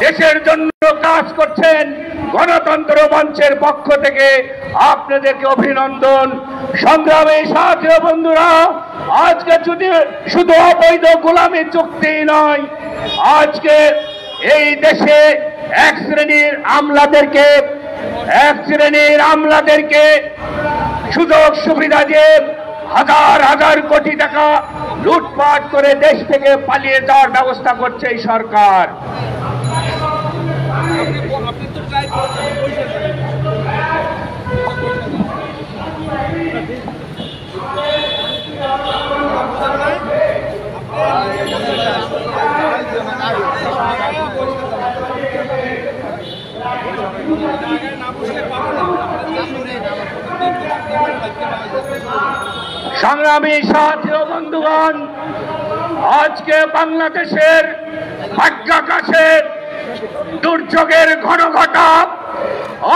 দেশের জন্য কাজ করছেন। গণতন্ত্র মঞ্চের পক্ষ থেকে আপনাদেরকে অভিনন্দন। সংগ্রামী সাথী ও বন্ধুরা, আজকে শুধু অবৈধ গোলামী চুক্তি নয়, আজকে এই দেশে এক শ্রেণীর আমলাদেরকে সুযোগ সুবিধা দিয়ে হাজার হাজার কোটি টাকা লুটপাট করে দেশ থেকে পালিয়ে যাওয়ার ব্যবস্থা করছে এই সরকার। সংগ্রামী সাথী ও বন্ধুগণ, আজকে বাংলাদেশের ভাগ্যাকাশে দুর্যোগের ঘনঘটা,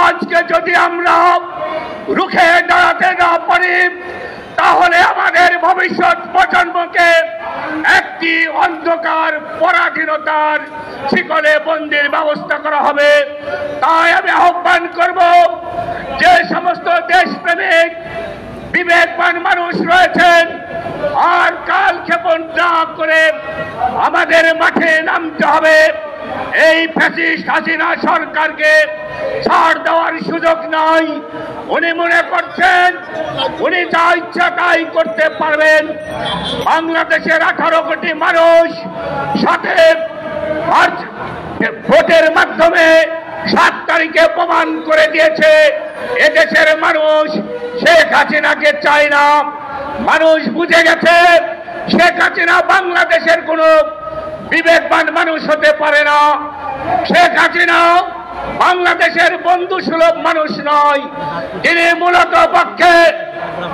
আজকে যদি আমরা রুখে দাঁড়াতে না পারি তাহলে আমাদের ভবিষ্যৎ প্রজন্মকে একটি অন্ধকার পরাধীনতার শিকলে বন্দির ব্যবস্থা করা হবে। তাই আমি আহ্বান করব, যে সমস্ত দেশপ্রেমিক বিবেকবান মানুষ রয়েছেন, আর কাল ক্ষেপণ না করে আমাদের মাঠে নামতে হবে। এই ফ্যাসিস্ট হাসিনা সরকারকে ছাড় দেওয়ার সুযোগ নাই। উনি মনে করছেন উনি যা ইচ্ছা তাই করতে পারবেন। বাংলাদেশের 18 কোটি মানুষ সাথে ভোটের মাধ্যমে 7 তারিখে প্রমাণ করে দিয়েছে এদেশের মানুষ শেখ হাসিনাকে চায় না। মানুষ বুঝে গেছে শেখ হাসিনা বাংলাদেশের কোনো বিবেকবান মানুষ হতে পারে না। শেখ হাসিনা বাংলাদেশের বন্ধু সুলভ মানুষ নয়। তিনি মূলত পক্ষে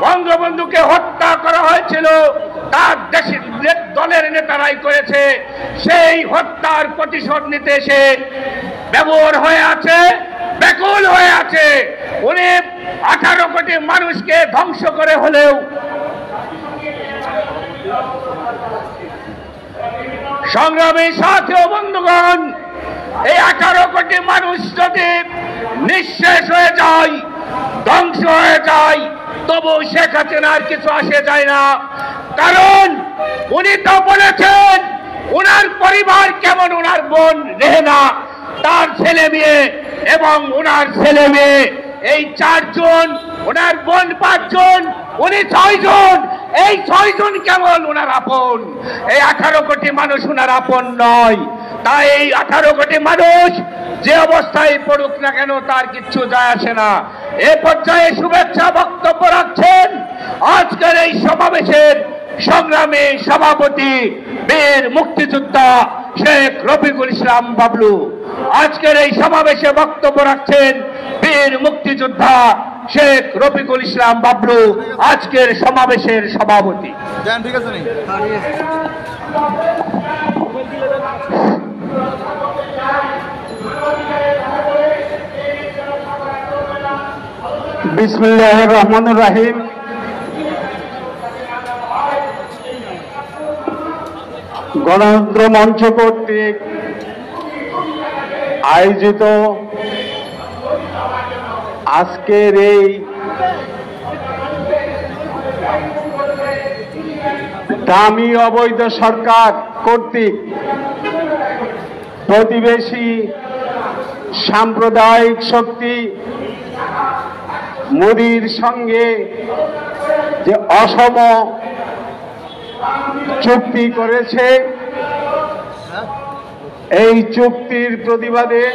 বঙ্গবন্ধুকে হত্যা করা হয়েছিল, তার দলের নেতারাই করেছে। সেই হত্যার প্রতিশোধ নিতে সে ব্যবহার হয়ে আছে, ব্যাকুল হয়ে আছে। উনি 18 কোটি মানুষকে ধ্বংস করে হলেও সংগ্রামী সাথী ও বন্ধুগণ, এই 18 কোটি মানুষ যদি নিঃশেষ হয়ে যায়, ধ্বংস হয়ে যায়, তবু শেখ হাসিনার কিছু আসে যায় না। কারণ উনি তো বলেছেন ওনার পরিবার কেমন, ওনার বোন রেহেনা, তার ছেলে মেয়ে এবং ওনার ছেলে মেয়ে এই 4 জন, ওনার বোন 5 জন, উনি 6 জন। এই 6 জন কেমন ওনার আপন? এই 18 কোটি মানুষ ওনার আপন নয়। তাই এই 18 কোটি মানুষ যে অবস্থায় পড়ুক না কেন তার কিচ্ছু যায় আসে না। এ পর্যায়ে শুভেচ্ছা বক্তব্য রাখছেন আজকের এই সমাবেশের সংগ্রামী সভাপতি বীর মুক্তিযোদ্ধা শেখ রফিকুল ইসলাম বাবলু। আজকের এই সমাবেশে বক্তব্য রাখছেন বীর মুক্তিযোদ্ধা শেখ রফিকুল ইসলাম বাবলু, আজকের সমাবেশের সভাপতি। বিসমিল্লাহির রহমানির রহিম। গণতন্ত্র মঞ্চ কর্তৃক আয়োজিত আজকের এই দামি অবৈধ সরকার কর্তৃক প্রতিবেশী সাম্প্রদায়িক শক্তি মোদির সঙ্গে যে অসম চুক্তি করেছে, এই চুক্তির প্রতিবাদে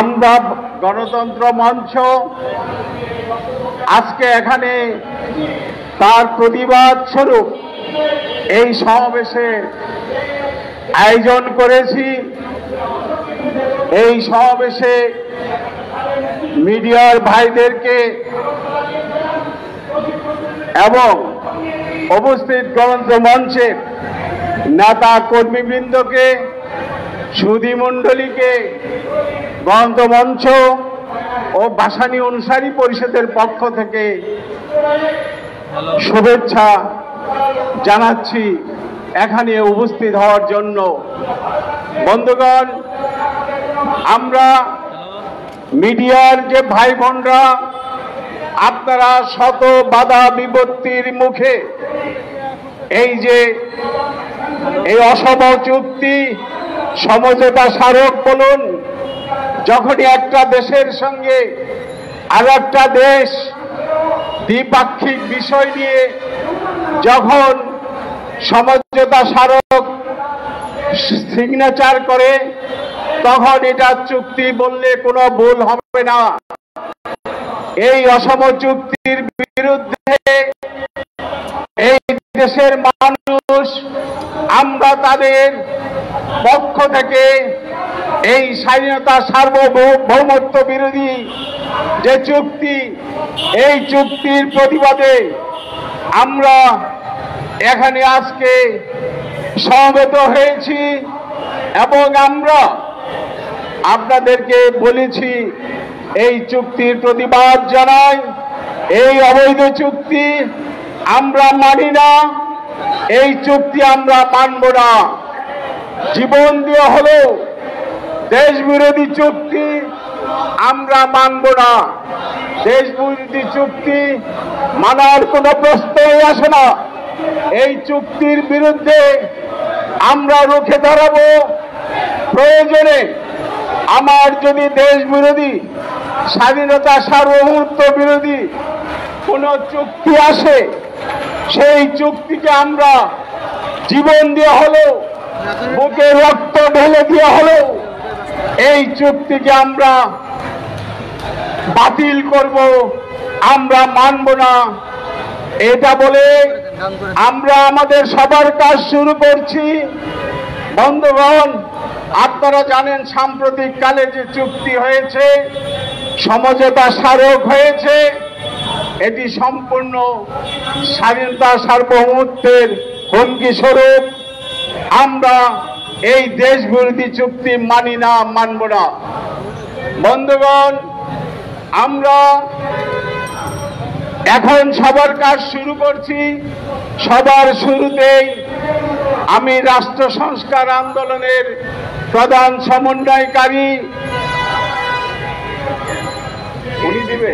আমরা গণতন্ত্র মঞ্চ আজকে এখানে তার প্রতিবাদ স্বরূপ এই সমাবেশের আয়োজন করেছি। এই সমাবেশে মিডিয়ার ভাইদেরকে এবং উপস্থিত গণতন্ত্র মঞ্চের নেতা কর্মীবৃন্দকে, সুধী মণ্ডলীকে, গণতন্ত্র মঞ্চ ও ভাসানী অনুসারী পরিষদের পক্ষ থেকে শুভেচ্ছা জানাচ্ছি। এখানে উপস্থিত হওয়ার জন্য। বন্ধুগণ, আমরা মিডিয়ার যে ভাই বোনরা, আপনারা শত বাধা বিপত্তির মুখে এই যে এই অসম চুক্তি, সমঝোতা স্মারক বলুন, যখনই একটা দেশের সঙ্গে আর একটা দেশ দ্বিপাক্ষিক বিষয় নিয়ে যখন সমঝোতা স্মারক সিগনেচার করে, তখন এটা চুক্তি বললে কোনো ভুল হবে না। এই অসম চুক্তির বিরুদ্ধে এই দেশের মানুষ, আমরা তাদের পক্ষ থেকে এই স্বাধীনতা সার্বভৌমত্ব বিরোধী যে চুক্তি, এই চুক্তির প্রতিবাদে আমরা এখানে আজকে সমবেত হয়েছি এবং আমরা আপনাদেরকে বলেছি এই চুক্তির প্রতিবাদ জানাই। এই অবৈধ চুক্তি আমরা মানি না, এই চুক্তি আমরা মানব না। জীবন দিয়ে হলেও দেশ বিরোধী চুক্তি আমরা মানব না। দেশ বিরোধী চুক্তি মানার কোনো প্রশ্নই আসে না। এই চুক্তির বিরুদ্ধে আমরা রুখে দাঁড়াবো। প্রয়োজনে আমার যদি দেশ বিরোধী, স্বাধীনতা সার্বভৌমত্ব বিরোধী কোনো চুক্তি আসে, সেই চুক্তিকে আমরা জীবন দিয়ে হলেও, বুকে রক্ত ঢেলে দিয়ে হলেও এই চুক্তিকে আমরা বাতিল করব, আমরা মানব না। এটা বলে আমরা আমাদের সবার কাজ শুরু করছি। বন্ধুগণ, আপনারা জানেন সাম্প্রতিক কালে যে চুক্তি হয়েছে, সমঝোতা স্মারক হয়েছে, এটি সম্পূর্ণ স্বাধীনতা সার্বভৌমত্বের হুমকি স্বরূপ। আমরা এই দেশ বিরোধী চুক্তি মানি না, মানব না। বন্ধুগণ, আমরা এখন সবার কাজ শুরু করছি। সবার শুরুতেই আমি রাষ্ট্র সংস্কার আন্দোলনের প্রধান সমন্বয়কারী, উনি দিবে,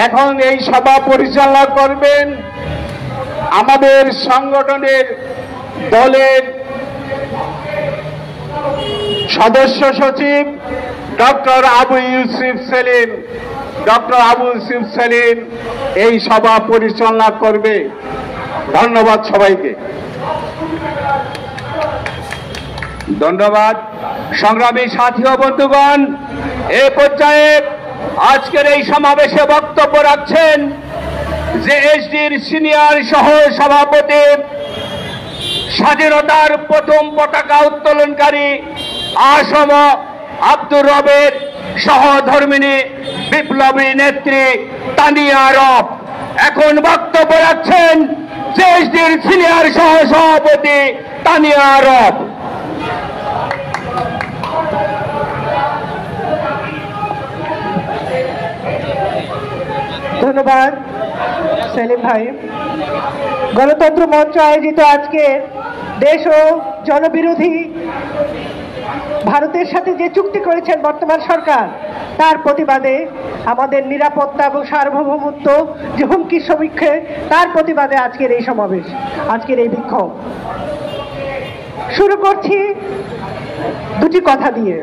এখন এই সভা পরিচালনা করবেন আমাদের সংগঠনের দলের সদস্য সচিব ডক্টর আবু ইউসুফ সেলিম। ডক্টর আবু ইউসুফ সেলিম এই সভা পরিচালনা করবে। ধন্যবাদ সবাইকে। ধন্যবাদ। সংগ্রামী সাথী ও বন্ধুগণ, এই পর্যায়ে আজকের এই সমাবেশে বক্তব্য রাখছেন জেএসডির সিনিয়র সহ সভাপতি, স্বাধীনতার প্রথম পতাকা উত্তোলনকারী আসম আব্দুর রবের সহধর্মিনী বিপ্লবী নেত্রী তানিয়া রব। এখন বক্তব্য রাখছেন জেএসডির সিনিয়র সহ সভাপতি তানিয়া রব। ধন্যবাদ সেলিম ভাই। গণতন্ত্র মঞ্চ আয়োজিত আজকে দেশ ও জনবিরোধী ভারতের সাথে যে চুক্তি করেছেন বর্তমান সরকার, তার প্রতিবাদে আমাদের নিরাপত্তা এবং সার্বভৌমত্ব যে হুমকির সমীক্ষে, তার প্রতিবাদে আজকের এই সমাবেশ, আজকের এই বিক্ষোভ। শুরু করছি দুটি কথা দিয়ে।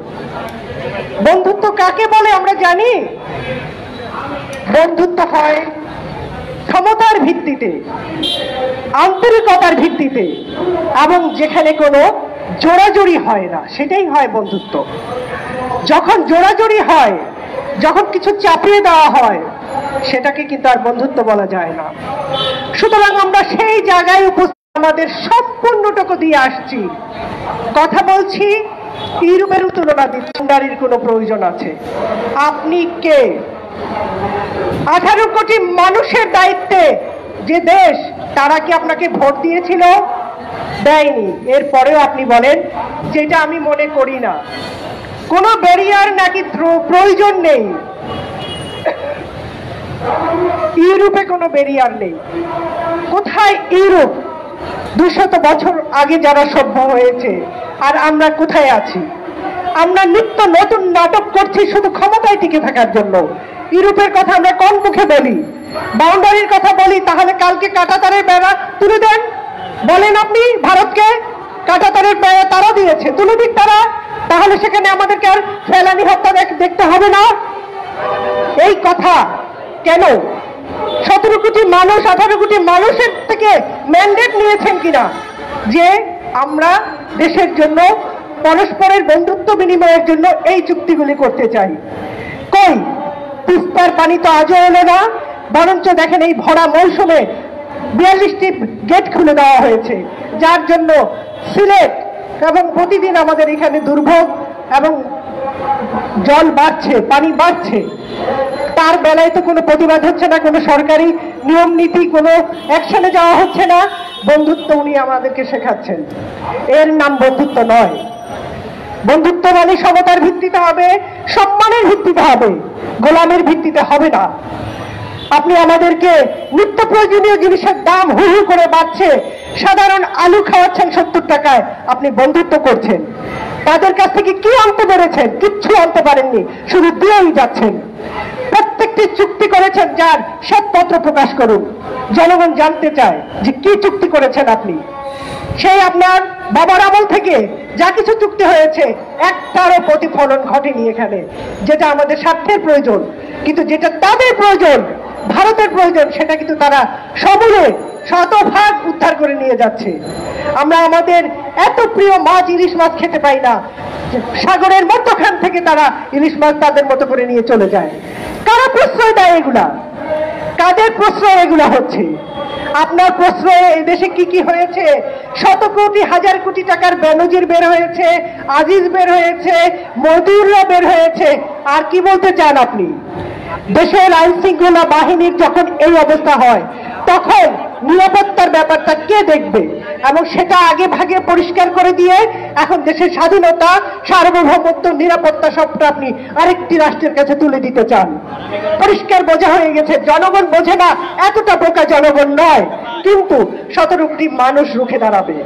বন্ধুত্ব কাকে বলে আমরা জানি। বন্ধুত্ব হয় সমতার ভিত্তিতে, আন্তরিকতার ভিত্তিতে, এবং যেখানে কোনো জোড়াজড়ি হয় না, সেটাই হয় বন্ধুত্ব। যখন জোড়াজড়ি হয়, যখন কিছু চাপিয়ে দেওয়া হয়, সেটাকে কিন্তু আর বন্ধুত্ব বলা যায় না। সুতরাং আমরা সেই জায়গায় উপস্থিত, আমাদের সম্পূর্ণটুকু দিয়ে আসছি। কথা বলছি, ইউরোপের তুলনা দিচ্ছি কোনো প্রয়োজন আছে? আপনি কে? 18 কোটি মানুষের দায়িত্বে যে দেশ, তারা কি আপনাকে ভোট দিয়েছিল? দেয়নি। এরপরেও আপনি বলেন যেটা আমি মনে করি না। কোনো ব্যারিয়ার নাকি প্রয়োজন নেই, ইউরোপে কোনো ব্যারিয়ার নেই। কোথায় ইউরোপ 200 বছর আগে যারা সভ্য হয়েছে, আর আমরা কোথায় আছি? আমরা নিত্য নতুন নাটক করছি শুধু ক্ষমতায় টিকে থাকার জন্য। ইউরোপের কথা আমরা কোন মুখে বলি? বাউন্ডারির কথা বলি, তাহলে কালকে কাঁটাতারের বেড়া তুলে দেন। বলেন আপনি ভারতকে কাঁটাতারের বেড়া তারা দিয়েছে, তুলে দিক তারা, তাহলে সেখানে আমাদেরকে আর ফেলানি হত্যা দেখতে হবে না। এই কথা কেন? 17 কোটি মানুষ, 18 কোটি মানুষের থেকে ম্যান্ডেট নিয়েছেন কিনা যে আমরা দেশের জন্য পরস্পরের বন্ধুত্ব বিনিময়ের জন্য এই চুক্তিগুলি করতে চাই। কই তিস্তার পানি তো আজও এলো না, বরঞ্চ দেখেন এই ভরা মৌসুমে 42টি গেট খুলে দেওয়া হয়েছে, যার জন্য সিলেট এবং প্রতিদিন আমাদের এখানে দুর্ভোগ এবং জল বাড়ছে, পানি বাড়ছে। তার বেলায় তো কোনো প্রতিবাদ হচ্ছে না, কোনো সরকারি নিয়ম নীতি, কোনো অ্যাকশনে যাওয়া হচ্ছে না। বন্ধুত্ব উনি আমাদেরকে শেখাচ্ছেন, এর নাম বন্ধুত্ব নয়। বন্ধুত্ব মানে সমতার ভিত্তিতে হবে, সম্মানের ভিত্তিতে হবে, গোলামের ভিত্তিতে হবে না। আপনি আমাদেরকে নিত্য প্রয়োজনীয় জিনিসের দাম হু হু করে বাড়ছে, সাধারণ আলু খাওয়াচ্ছেন 70 টাকায়, আপনি বন্ধুত্ব করছেন। তাদের কাছ থেকে কি আনতে পেরেছেন? কিচ্ছু আনতে পারেননি, শুধু দিয়েই যাচ্ছেন। প্রত্যেকটি চুক্তি করেছেন, যার শ্বেতপত্র প্রকাশ করুন, জনগণ জানতে চায় যে কি চুক্তি করেছেন আপনি। সেই আপনার বাবার আমল থেকে যা কিছু চুক্তি হয়েছে, একটারও প্রতিফলন ঘটেনি এখানে, যেটা আমাদের স্বার্থের প্রয়োজন। কিন্তু যেটা তাদের প্রয়োজন, ভারতের প্রয়োজন, সেটা কিন্তু তারা সমূলে শতভাগ উদ্ধার করে নিয়ে যাচ্ছে। আমরা আমাদের এত প্রিয় মাছ, ইলিশ মাছ খেতে পাই না, সাগরের মধ্যখান থেকে তারা ইলিশ মাছ তাদের মতো করে নিয়ে চলে যায়। কারা প্রশ্রয় দেয় এগুলা? কাদের প্রশ্রয় এগুলা হচ্ছে? আপনার প্রশ্রয়ে এদেশে কি কি হয়েছে? 100 কোটি, 1000 কোটি টাকার বেনজির বের হয়েছে, আজিজ বের হয়েছে, মজুররা বের হয়েছে। আর কি বলতে চান আপনি? দেশের আইন শৃঙ্খলা বাহিনীর যখন এই অবস্থা হয়, তখন নিরাপত্তার ব্যাপারটা কে দেখবে? এবং সেটা আগে ভাগে পরিষ্কার করে দিয়ে এখন দেশের স্বাধীনতা, সার্বভৌমত্ব, নিরাপত্তা সবটা আপনি আরেকটি রাষ্ট্রের কাছে তুলে দিতে চান। পরিষ্কার বোঝা হয়ে গেছে, জনগণ বোঝে না, এতটা বোকা জনগণ নয়, কিন্তু 17 কোটি মানুষ রুখে দাঁড়াবে।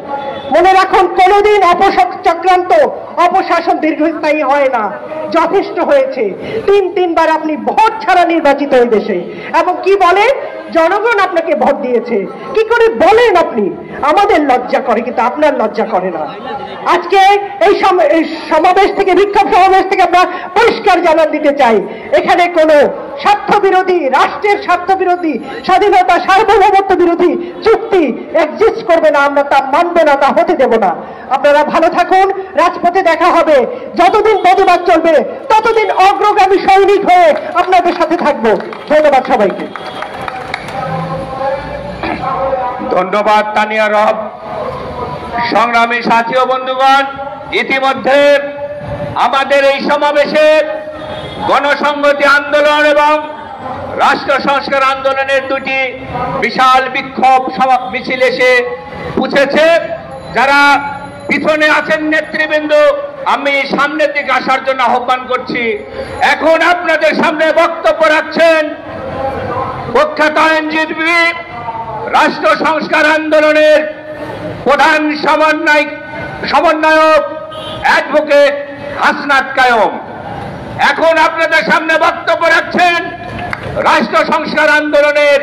মনে রাখুন, কোনোদিন চক্রান্ত, অপশাসন দীর্ঘস্থায়ী হয় না। যথেষ্ট হয়েছে। 3বার আপনি ভোট ছাড়া নির্বাচিত এই দেশে, এবং কি বলেন? জনগণ আপনাকে ভোট দিয়েছে। কি করে বলেন আপনি? আমাদের লজ্জা করে, কিন্তু আপনার লজ্জা করে না। আজকে এই সমাবেশ থেকে, বিক্ষোভ সমাবেশ থেকে আমরা পরিষ্কার জানান দিতে চাই, এখানে কোনো স্বার্থবিরোধী, রাষ্ট্রের স্বার্থবিরোধী, স্বাধীনতা, সার্বভৌমত্ব বিরোধী চুক্তি এক্সিস্ট করবে না। আমরা তা মানব না, তা হতে দেব না। আপনারা ভালো থাকুন, রাজপথে দেখা হবে। যতদিন প্রতিবাদ চলবে, ততদিন অগ্রগামী সৈনিক হয়ে আপনাদের সাথে থাকবো। ধন্যবাদ সবাইকে। ধন্যবাদ তানিয়া রব। সংগ্রামী সাথী ও বন্ধুগণ, ইতিমধ্যে আমাদের এই সমাবেশে গণসংহতি আন্দোলন এবং রাষ্ট্র সংস্কার আন্দোলনের দুটি বিশাল বিক্ষোভ মিছিল এসে পৌঁছেছে। যারা পিছনে আছেন নেতৃবৃন্দ, আমি সামনের দিকে আসার জন্য আহ্বান করছি। এখন আপনাদের সামনে বক্তব্য রাখছেন প্রখ্যাত আইনজীবী, রাষ্ট্র সংস্কার আন্দোলনের প্রধান সমন্বয়ক অ্যাডভোকেট হাসনাত কায়ুম। এখন আপনাদের সামনে বক্তব্য রাখছেন রাষ্ট্র সংস্কার আন্দোলনের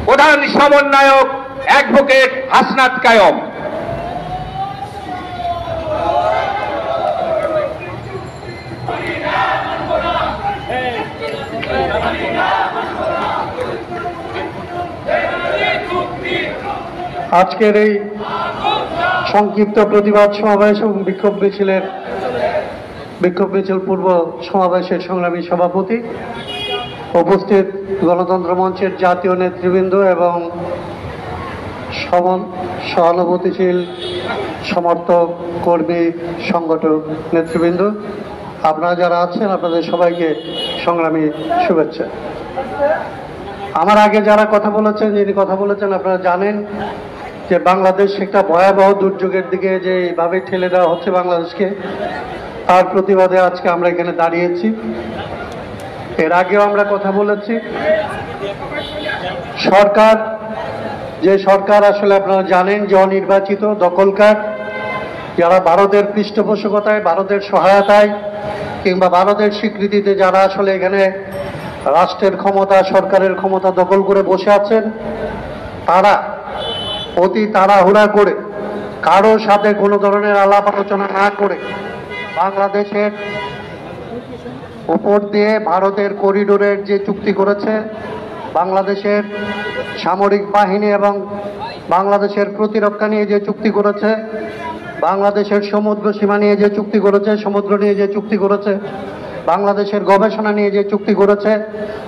প্রধান সমন্বয়ক অ্যাডভোকেট হাসনাত কায়ুম। আজকের এই সংক্ষিপ্ত প্রতিবাদ সমাবেশ এবং বিক্ষোভ মিছিল পূর্ব সমাবেশের সংগ্রামী সভাপতি, উপস্থিত গণতন্ত্র মঞ্চের জাতীয় নেতৃবৃন্দ এবং সহানুভূতিশীল সমর্থক, কর্মী, সংগঠক নেতৃবৃন্দ, আপনারা যারা আছেন, আপনাদের সবাইকে সংগ্রামী শুভেচ্ছা। আমার আগে যারা কথা বলেছেন, যিনি কথা বলেছেন, আপনারা জানেন যে বাংলাদেশ একটা ভয়াবহ দুর্যোগের দিকে যেভাবে ঠেলে দেওয়া হচ্ছে বাংলাদেশকে, তার প্রতিবাদে আজকে আমরা এখানে দাঁড়িয়েছি। এর আগেও আমরা কথা বলেছি। সরকার, যে সরকার আসলে আপনারা জানেন যে অনির্বাচিত, দখলকার, যারা ভারতের পৃষ্ঠপোষকতায়, ভারতের সহায়তায় কিংবা ভারতের স্বীকৃতিতে যারা আসলে এখানে রাষ্ট্রের ক্ষমতা, সরকারের ক্ষমতা দখল করে বসে আছেন, তারা অতি তাড়াহুড়া করে, কারো সাথে কোনো ধরনের আলাপ আলোচনা না করে বাংলাদেশের উপর দিয়ে ভারতের করিডোরের যে চুক্তি করেছে, বাংলাদেশের সামরিক বাহিনী এবং বাংলাদেশের প্রতিরক্ষা নিয়ে যে চুক্তি করেছে, বাংলাদেশের সমুদ্র সীমা নিয়ে যে চুক্তি করেছে, সমুদ্র নিয়ে যে চুক্তি করেছে, বাংলাদেশের গবেষণা নিয়ে যে চুক্তি করেছে,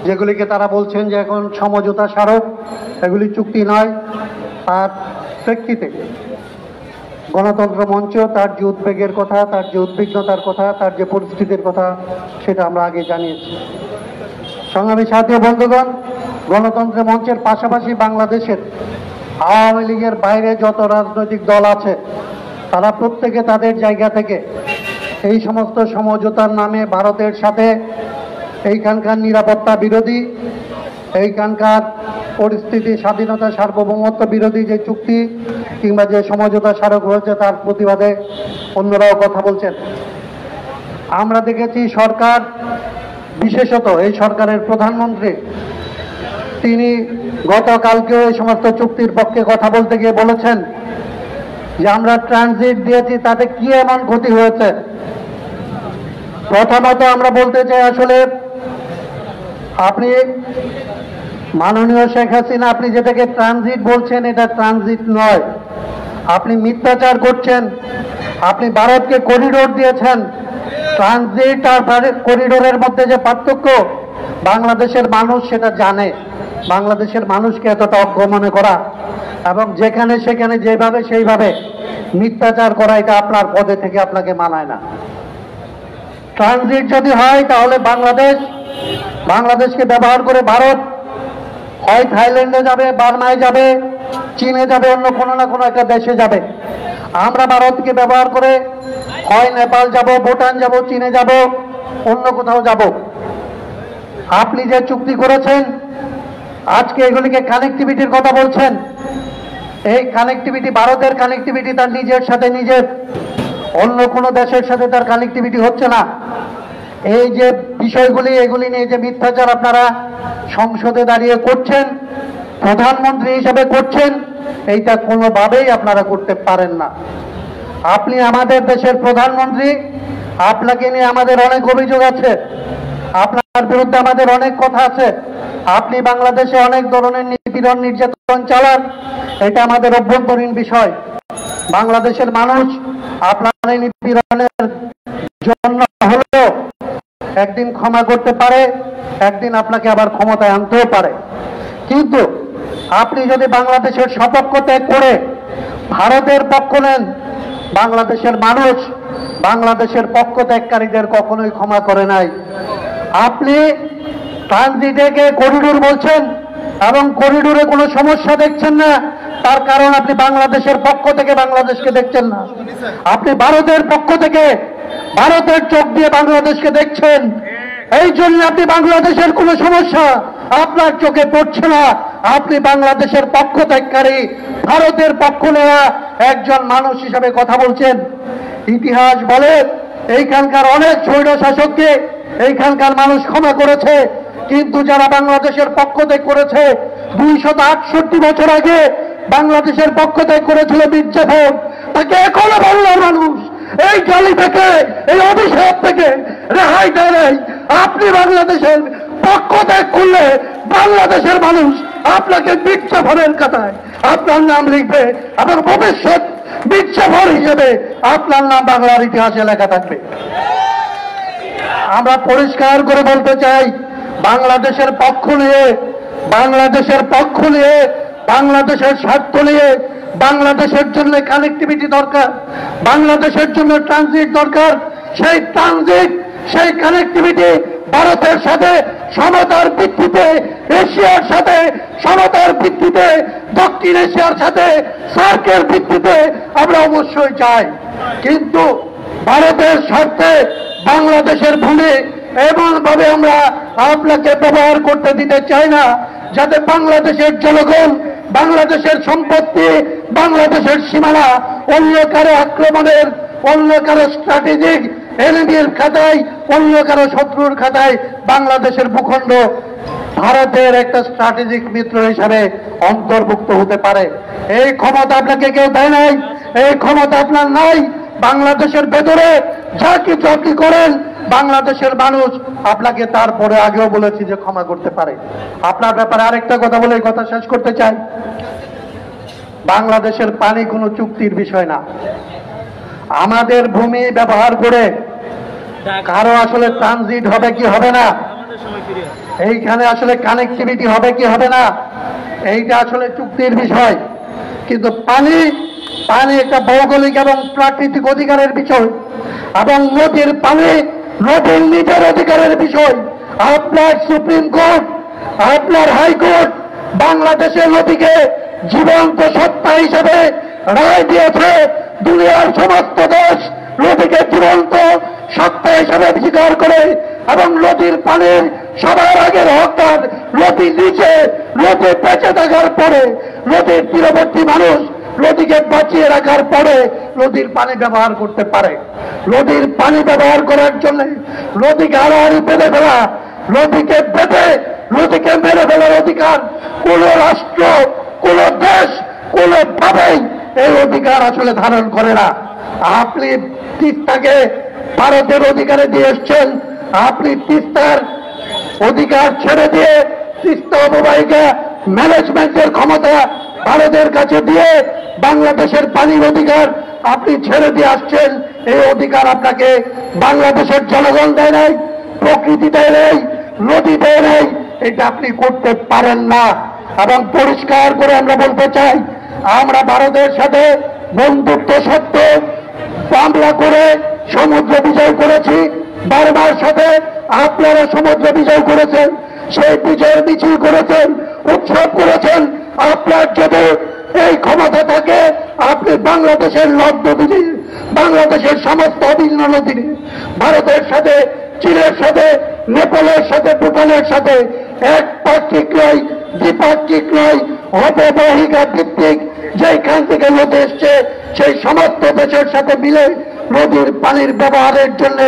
যেগুলিকে তারা বলছেন যে এখন সমঝোতা স্মারক, এগুলি চুক্তি নয়, তার প্রেক্ষিতে গণতন্ত্র মঞ্চ তার যে উদ্বেগের কথা, তার যে উদ্বিগ্নতার কথা, তার যে পরিস্থিতির কথা, সেটা আমরা আগে জানিয়েছি। সংগ্রামী সাথী বন্ধুগণ, গণতন্ত্র মঞ্চের পাশাপাশি বাংলাদেশের আওয়ামী লীগের বাইরে যত রাজনৈতিক দল আছে, তারা প্রত্যেকে তাদের জায়গা থেকে এই সমস্ত সমঝোতার নামে ভারতের সাথে এইখানকার নিরাপত্তা বিরোধী, এইখানকার পরিস্থিতি, স্বাধীনতা, সার্বভৌমত্ব বিরোধী যে চুক্তি কিংবা যে সমঝোতা স্মারক হয়েছে তার প্রতিবাদে অন্যরাও কথা বলছেন। আমরা দেখেছি সরকার, বিশেষত এই সরকারের প্রধানমন্ত্রী, তিনি গতকালকেও এই সমস্ত চুক্তির পক্ষে কথা বলতে গিয়ে বলেছেন যে আমরা ট্রানজিট দিয়েছি, তাতে কি এমন ক্ষতি হয়েছে। প্রথমত আমরা বলতে চাই, আসলে আপনি মাননীয় শেখ হাসিনা, আপনি যেটাকে ট্রানজিট বলছেন, এটা ট্রানজিট নয়। আপনি মিথ্যাচার করছেন। আপনি ভারতকে করিডোর দিয়েছেন। ট্রানজিট আর করিডোরের মধ্যে যে পার্থক্য, বাংলাদেশের মানুষ সেটা জানে। বাংলাদেশের মানুষকে এতটা অজ্ঞ মনে করা এবং যেখানে সেখানে যেভাবে সেইভাবে মিথ্যাচার করা, এটা আপনার পদে থেকে আপনাকে মানায় না। ট্রানজিট যদি হয় তাহলে বাংলাদেশকে ব্যবহার করে ভারত হয় থাইল্যান্ডে যাবে, বার্মায় যাবে, চীনে যাবে, অন্য কোনো না কোনো একটা দেশে যাবে। আমরা ভারতকে ব্যবহার করে হয় নেপাল যাব, ভুটান যাব, চীনে যাব, অন্য কোথাও যাব। আপনি যে চুক্তি করেছেন, আজকে এগুলিকে কানেক্টিভিটির কথা বলছেন। এই কানেক্টিভিটি, ভারতের কানেক্টিভিটি তার নিজের সাথে নিজের, অন্য কোনো দেশের সাথে তার কানেক্টিভিটি হচ্ছে না। এই যে বিষয়গুলি, এগুলি নিয়ে যে মিথ্যাচার আপনারা সংসদে দাঁড়িয়ে করছেন, প্রধানমন্ত্রী হিসেবে করছেন, এইটা কোনোভাবেই আপনারা করতে পারেন না। আপনি আমাদের দেশের প্রধানমন্ত্রী, আপনাকে নিয়ে আমাদের অনেক অভিযোগ আছে, আপনার বিরুদ্ধে আমাদের অনেক কথা আছে। আপনি বাংলাদেশে অনেক ধরনের নিপীড়ন, নির্যাতন চালান, এটা আমাদের অভ্যন্তরীণ বিষয়। বাংলাদেশের মানুষ আপনার এই নিপীড়নের জন্য হলেও একদিন ক্ষমা করতে পারে, একদিন আপনাকে আবার ক্ষমতায় আনতেও পারে। কিন্তু আপনি যদি বাংলাদেশের সপক্ষ ত্যাগ করে ভারতের পক্ষ নেন, বাংলাদেশের মানুষ বাংলাদেশের পক্ষ ত্যাগকারীদের কখনোই ক্ষমা করে নাই। আপনি ট্রানজিটকে করিডোর বলছেন এবং করিডোরে কোনো সমস্যা দেখছেন না, তার কারণ আপনি বাংলাদেশের পক্ষ থেকে বাংলাদেশকে দেখছেন না। আপনি ভারতের পক্ষ থেকে ভারতের চোখ দিয়ে বাংলাদেশকে দেখছেন। এই জন্য আপনি বাংলাদেশের কোনো সমস্যা আপনার চোখে পড়ছে না। আপনি বাংলাদেশের পক্ষ ত্যাগকারী, ভারতের পক্ষ নেওয়া একজন মানুষ হিসাবে কথা বলছেন। ইতিহাস বলে এইখানকার অনেক স্বৈর শাসককে এইখানকার মানুষ ক্ষমা করেছে, কিন্তু যারা বাংলাদেশের পক্ষ ত্যাগ করেছে 268 বছর আগে বাংলাদেশের পক্ষ ত্যাগ করেছিল মির্জাফর, তাকে এখনো বাংলার মানুষ এই গালি থেকে, এই অভিশাপ থেকে রেহাই দেয় নাই। আপনি বাংলাদেশের পক্ষ ত্যাগ করলে বাংলাদেশের মানুষ আপনাকে মির্জাফরের খাতায় আপনার নাম লিখবে এবং ভবিষ্যৎ মির্জাফর হিসেবে আপনার নাম বাংলার ইতিহাসে লেখা থাকবে। আমরা পরিষ্কার করে বলতে চাই, বাংলাদেশের পক্ষ নিয়ে, বাংলাদেশের পক্ষ নিয়ে, বাংলাদেশের স্বার্থ নিয়ে, বাংলাদেশের জন্য কানেক্টিভিটি দরকার, বাংলাদেশের জন্য ট্রানজিট দরকার। সেই ট্রানজিট, সেই কানেক্টিভিটি ভারতের সাথে সমতার ভিত্তিতে, এশিয়ার সাথে সমতার ভিত্তিতে, দক্ষিণ এশিয়ার সাথে সার্কের ভিত্তিতে আমরা অবশ্যই চাই। কিন্তু ভারতের স্বার্থে বাংলাদেশের ভূমি এমনভাবে আমরা আপনাকে ব্যবহার করতে দিতে চাই না যাতে বাংলাদেশের জনগণ, বাংলাদেশের সম্পত্তি, বাংলাদেশের সীমানা অন্য কারো আক্রমণের, অন্য কারো স্ট্র্যাটেজিক এনিমির খাতায়, অন্য কারো শত্রুর খাতায় বাংলাদেশের ভূখণ্ড ভারতের একটা স্ট্র্যাটেজিক মিত্র হিসাবে অন্তর্ভুক্ত হতে পারে। এই ক্ষমতা আপনাকে কেউ দেয় নাই, এই ক্ষমতা আপনার নাই। বাংলাদেশের ভেতরে যা কিছু আপনি করেন বাংলাদেশের মানুষ আপনাকে তারপরে আগেও বলেছি যে ক্ষমা করতে পারে। আপনার ব্যাপারে আরেকটা কথা বলে এই কথা শেষ করতে চাই। বাংলাদেশের পানি কোনো চুক্তির বিষয় না। আমাদের ভূমি ব্যবহার করে কারো আসলে ট্রানজিট হবে কি হবে না, এইখানে আসলে কানেক্টিভিটি হবে কি হবে না, এইটা আসলে চুক্তির বিষয়। কিন্তু পানি একটা ভৌগোলিক এবং প্রাকৃতিক অধিকারের বিষয়, এবং নদীর পানি নদীর নিজের অধিকারের বিষয়। আপনার সুপ্রিম কোর্ট, আপনার হাইকোর্ট বাংলাদেশের নদীকে জীবন্ত সত্তা হিসেবে রায় দিয়েছে। দুনিয়ার সমস্ত দেশ নদীকে জীবন্ত সত্তা হিসেবে স্বীকার করে, এবং নদীর পানির সবার আগের হকদার নদী নিচে, নদী বেঁচে থাকার পরে, নদীর তীরবর্তী মানুষ নদীকে বাঁচিয়ে রাখার পরে নদীর পানি ব্যবহার করতে পারে। নদীর পানি ব্যবহার করার জন্য নদীকে আড়াআড়ি বেঁধে ফেলা, নদীকে বেঁধে নদীকে মেরে ফেলার অধিকার কোন রাষ্ট্র, কোন দেশ কোনোভাবেই এই অধিকার আসলে ধারণ করে না। আপনি তিস্তাকে ভারতের অধিকারে দিয়ে এসছেন, আপনি তিস্তার অধিকার ছেড়ে দিয়ে তিস্তা অববাহিকা ম্যানেজমেন্টের ক্ষমতা ভারতের কাছে দিয়ে বাংলাদেশের পানির অধিকার আপনি ছেড়ে দিয়ে আসছেন। এই অধিকার আপনাকে বাংলাদেশের জনগণ দেয় নাই, প্রকৃতি দেয় নাই, নদী দেয় নাই। এটা আপনি করতে পারেন না। এবং পরিষ্কার করে আমরা বলতে চাই, আমরা ভারতের সাথে বন্ধুত্ব সত্ত্বে মামলা করে সমুদ্র বিজয় করেছি। বারবার সাথে আপনারা সমুদ্র বিজয় করেছেন, সেই বিজয়ের মিছিল করেছেন, উৎসব করেছেন। আপনার যদি এই ক্ষমতা থাকে, আপনি বাংলাদেশের নদ নদী, বাংলাদেশের সমস্ত অভিন্ন নদী, ভারতের সাথে, চীনের সাথে, নেপালের সাথে, ভুটানের সাথে একপাক্ষিক নয়, দ্বিপাক্ষিক নয়, অববাহিকা ভিত্তিক যেখান থেকে নদী এসছে সেই সমস্ত দেশের সাথে মিলে নদীর পানির ব্যবহারের জন্য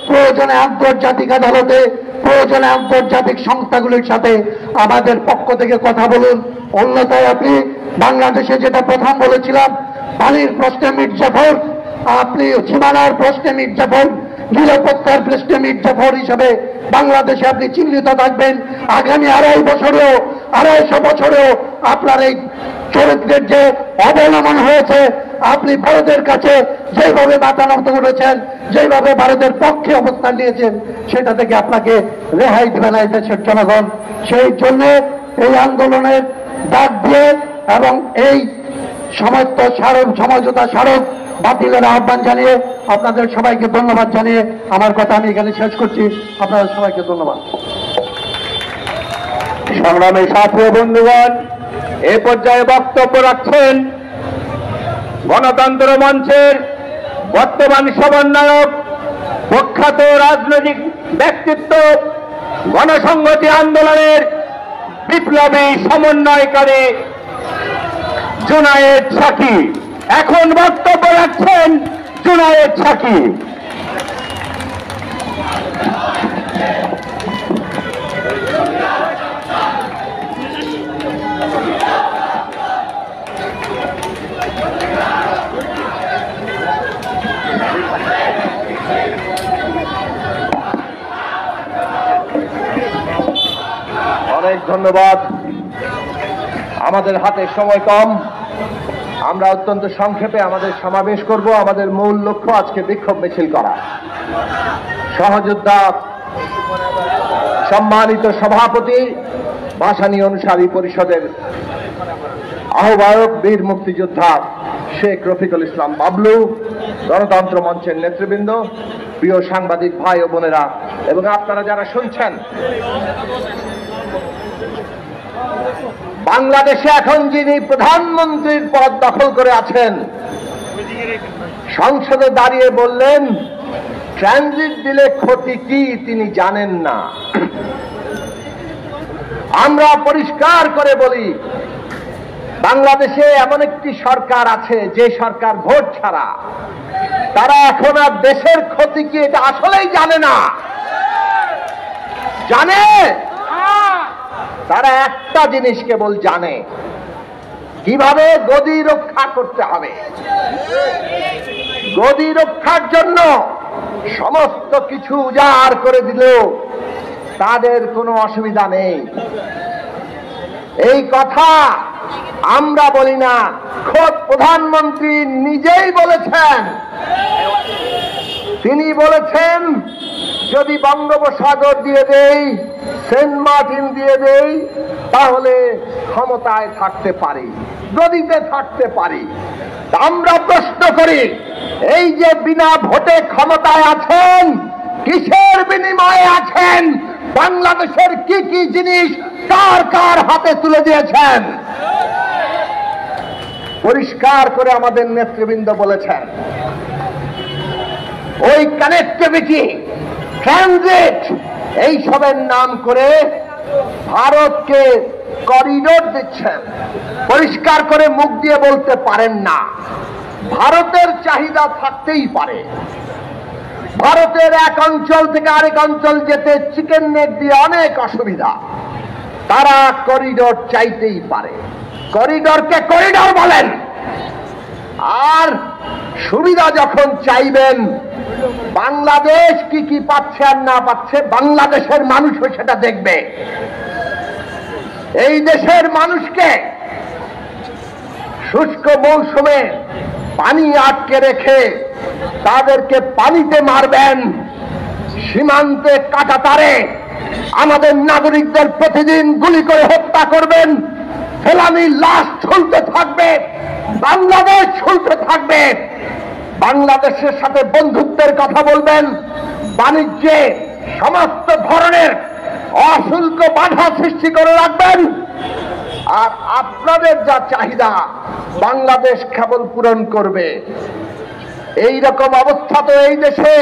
প্রয়োজনে আন্তর্জাতিক আদালতে, প্রয়োজনে আন্তর্জাতিক সংস্থাগুলির সাথে আমাদের পক্ষ থেকে কথা বলুন। অন্যথায় আপনি বাংলাদেশে যেটা প্রথম বলেছিলাম, পানির প্রশ্নে মির্জাফর, আপনি সীমানার প্রশ্নে মির্জাফর, নিরাপত্তার প্রশ্নে মির্জাফর হিসাবে বাংলাদেশে আপনি চিহ্নিত থাকবেন। আগামী 250 বছরেও আপনার এই চরিত্রের যে অবলম্বন হয়েছে, আপনি ভারতের কাছে যেভাবে মাথা নত করেছেন, যেভাবে ভারতের পক্ষে অবস্থান নিয়েছেন, সেটা থেকে আপনাকে রেহাই দেবে না দেশের জনগণ। সেই জন্য এই আন্দোলনের ডাক দিয়ে এবং এই সমস্ত সমঝোতা স্মারক বাতিলের আহ্বান জানিয়ে আপনাদের সবাইকে ধন্যবাদ জানিয়ে আমার কথা আমি এখানে শেষ করছি। আপনাদের সবাইকে ধন্যবাদ। সংগ্রামী সাথী বন্ধুগণ, এ পর্যায়ে বক্তব্য রাখছেন গণতন্ত্র মঞ্চের বর্তমান সমন্বয়ক, প্রখ্যাত রাজনৈতিক ব্যক্তিত্ব, গণসংহতি আন্দোলনের বিপ্লবী সমন্বয়কারী জুনায়েদ সাকি। এখন বক্তব্য রাখছেন জুনায়েদ সাকি। অনেক ধন্যবাদ। আমাদের হাতে সময় কম, আমরা অত্যন্ত সংক্ষেপে আমাদের সমাবেশ করব। আমাদের মূল লক্ষ্য আজকে বিক্ষোভ মিছিল করা। সহযোদ্ধা সম্মানিত সভাপতি, ভাসানী অনুসারী পরিষদের আহ্বায়ক, বীর মুক্তিযোদ্ধা শেখ রফিকুল ইসলাম বাবলু, গণতন্ত্র মঞ্চের নেতৃবৃন্দ, প্রিয় সাংবাদিক ভাই ও বোনেরা, এবং আপনারা যারা শুনছেন, বাংলাদেশে এখন যিনি প্রধানমন্ত্রীর পদ দখল করে আছেন সংসদে দাঁড়িয়ে বললেন ট্রানজিট দিলে ক্ষতি কি তিনি জানেন না। আমরা পরিষ্কার করে বলি, বাংলাদেশে এমন একটি সরকার আছে যে সরকার ভোট ছাড়া, তারা এখন আর দেশের ক্ষতি কি এটা আসলেই জানে না। জানে, তারা একটা জিনিস কেবল জানে, কিভাবে গদি রক্ষা করতে হবে। গদি রক্ষার জন্য সমস্ত কিছু উজাড় করে দিলেও তাদের কোনো অসুবিধা নেই। এই কথা আমরা বলি না, খোদ প্রধানমন্ত্রী নিজেই বলেছেন। তিনি বলেছেন যদি বঙ্গোপসাগর দিয়ে দেই, সেন্ট মার্টিন দিয়ে দেই, তাহলে ক্ষমতায় থাকতে পারি, গদিতে থাকতে পারি। আমরা প্রশ্ন করি, এই যে বিনা ভোটে ক্ষমতায় আছেন, কিসের বিনিময়ে আছেন? বাংলাদেশের কি কি জিনিস কার কার হাতে তুলে দিয়েছেন? পরিষ্কার করে আমাদের নেতৃবৃন্দ বলেছেন, ওই কানেক্টিভিটি, ট্রানজিট, এইসবের নাম করে ভারতকে করিডোর দিচ্ছেন। পরিষ্কার করে মুখ দিয়ে বলতে পারেন না। ভারতের চাহিদা থাকতেই পারে, ভারতের এক অঞ্চল থেকে আরেক অঞ্চল যেতে চিকেন নেট দিয়ে অনেক অসুবিধা, তারা করিডোর চাইতেই পারে। করিডোরকে করিডোর বলেন। আর সুবিধা যখন চাইবেন, বাংলাদেশ কি কি পাচ্ছে আর না পাচ্ছে বাংলাদেশের মানুষও সেটা দেখবে। এই দেশের মানুষকে শুষ্ক মৌসুমে পানি আটকে রেখে তাদেরকে পানিতে মারবেন, সীমান্তে কাঁটাতারে আমাদের নাগরিকদের প্রতিদিন গুলি করে হত্যা করবেন, ফেলানি লাশ ঝুলতে থাকবে, বাংলাদেশ ঝুলতে থাকবে। বাংলাদেশের সাথে বন্ধুত্বের কথা বলবেন, বাণিজ্যে সমস্ত ধরনের অশুল্ক বাধা সৃষ্টি করে রাখবেন। আর আপনাদের যা চাহিদা বাংলাদেশ কেবল পূরণ করবে। এই রকম অবস্থা তো এই দেশে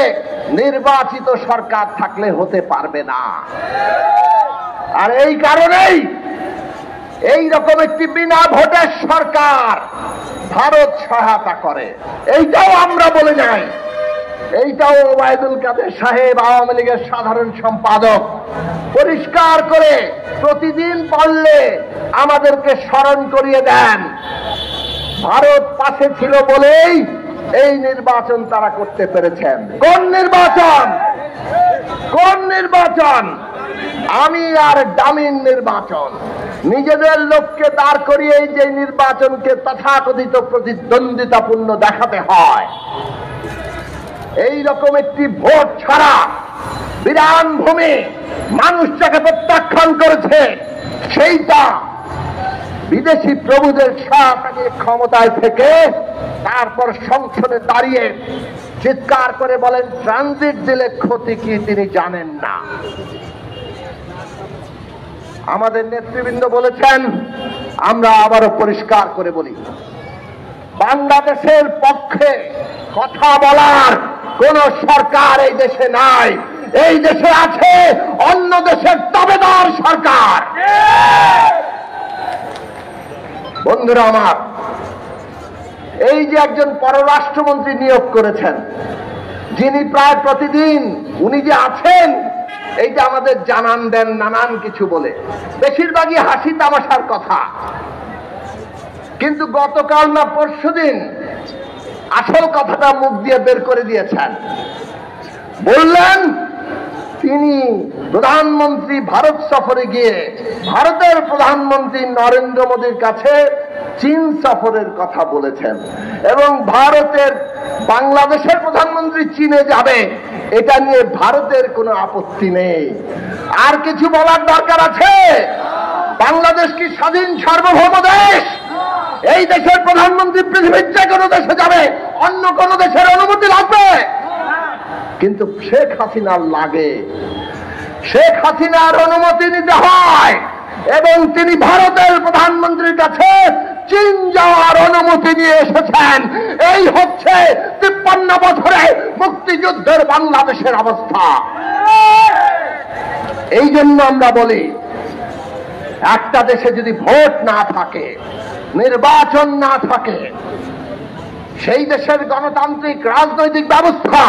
নির্বাচিত সরকার থাকলে হতে পারবে না। আর এই কারণেই এই রকম একটি বিনা ভোটের সরকার ভারত সহায়তা করে। এইটাও আমরা বলে যাই, এইটাও ওবায়দুল কাদের সাহেব, আওয়ামী লীগের সাধারণ সম্পাদক, পরিষ্কার করে প্রতিদিন পারলে আমাদেরকে স্মরণ করিয়ে দেন। ভারত পাশে ছিল বলেই এই নির্বাচন তারা করতে পেরেছেন। কোন নির্বাচন? কোন নির্বাচন? আমি আর ডামিন নির্বাচন। নিজেদের লোককে দাঁড় করিয়ে যে নির্বাচনকে তথাকথিত প্রতিদ্বন্দ্বিতাপূর্ণ দেখাতে হয়, এই রকম একটি ভোট ছাড়া বিরান ভূমি মানুষ যাকে প্রত্যাখ্যান করেছে, সেইটা বিদেশি প্রভুদের সাথে ক্ষমতায় থেকে তারপর সংসদে দাঁড়িয়ে চিৎকার করে বলেন ট্রানজিট দিলে ক্ষতি কি তিনি জানেন না। আমাদের নেতৃবৃন্দ বলেছেন, আমরা আবারও পরিষ্কার করে বলি, বাংলাদেশের পক্ষে কথা বলার কোন সরকার এই দেশে নাই। এই দেশে আছে অন্য দেশের দাবেদার সরকার। বন্ধুরা আমার, এই যে একজন পররাষ্ট্রমন্ত্রী নিয়োগ করেছেন, যিনি প্রায় প্রতিদিন উনি যে আছেন এইটা আমাদের জানান দেন নানান কিছু বলে, বেশিরভাগই হাসি তামাশার কথা। কিন্তু গতকাল না পরশুদিন আসল কথাটা মুখ দিয়ে বের করে দিয়েছেন। বললেন তিনি প্রধানমন্ত্রী ভারত সফরে গিয়ে ভারতের প্রধানমন্ত্রী নরেন্দ্র মোদীর কাছে চীন সফরের কথা বলেছেন এবং ভারতের বাংলাদেশের প্রধানমন্ত্রী চীনে যাবে এটা নিয়ে ভারতের কোনো আপত্তি নেই। আর কিছু বলার দরকার আছে? বাংলাদেশ কি স্বাধীন সার্বভৌম দেশ? এই দেশের প্রধানমন্ত্রী পৃথিবীর যে কোনো দেশে যাবে, অন্য কোন দেশের অনুমতি লাগবে? কিন্তু শেখ হাসিনার লাগে। শেখ হাসিনার অনুমতি নিতে হয় এবং তিনি ভারতের প্রধানমন্ত্রীর কাছে চীন যাওয়ার অনুমতি নিয়ে এসেছেন। এই হচ্ছে 53 বছরে মুক্তিযুদ্ধের বাংলাদেশের অবস্থা। এই জন্য আমরা বলি, একটা দেশে যদি ভোট না থাকে, নির্বাচন না থাকে, সেই দেশের গণতান্ত্রিক রাজনৈতিক ব্যবস্থা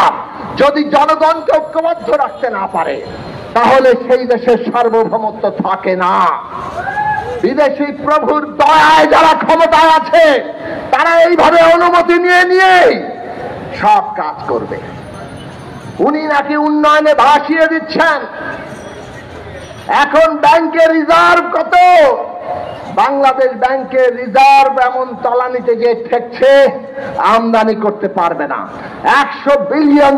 যদি জনগণকে ঐক্যবদ্ধ রাখতে না পারে, তাহলে সেই দেশের সার্বভৌমত্ব থাকে না। বিদেশি প্রভুর দয়ায় যারা ক্ষমতায় আছে, তারা এইভাবে অনুমতি নিয়ে সব কাজ করবে। উনি নাকি উন্নয়নে ভাসিয়ে দিচ্ছেন। এখন ব্যাংকের রিজার্ভ কত? বাংলাদেশ ব্যাংকের রিজার্ভ এমন তলানিতে গিয়ে ঠেকছে, আমদানি করতে পারবে না। $100 বিলিয়ন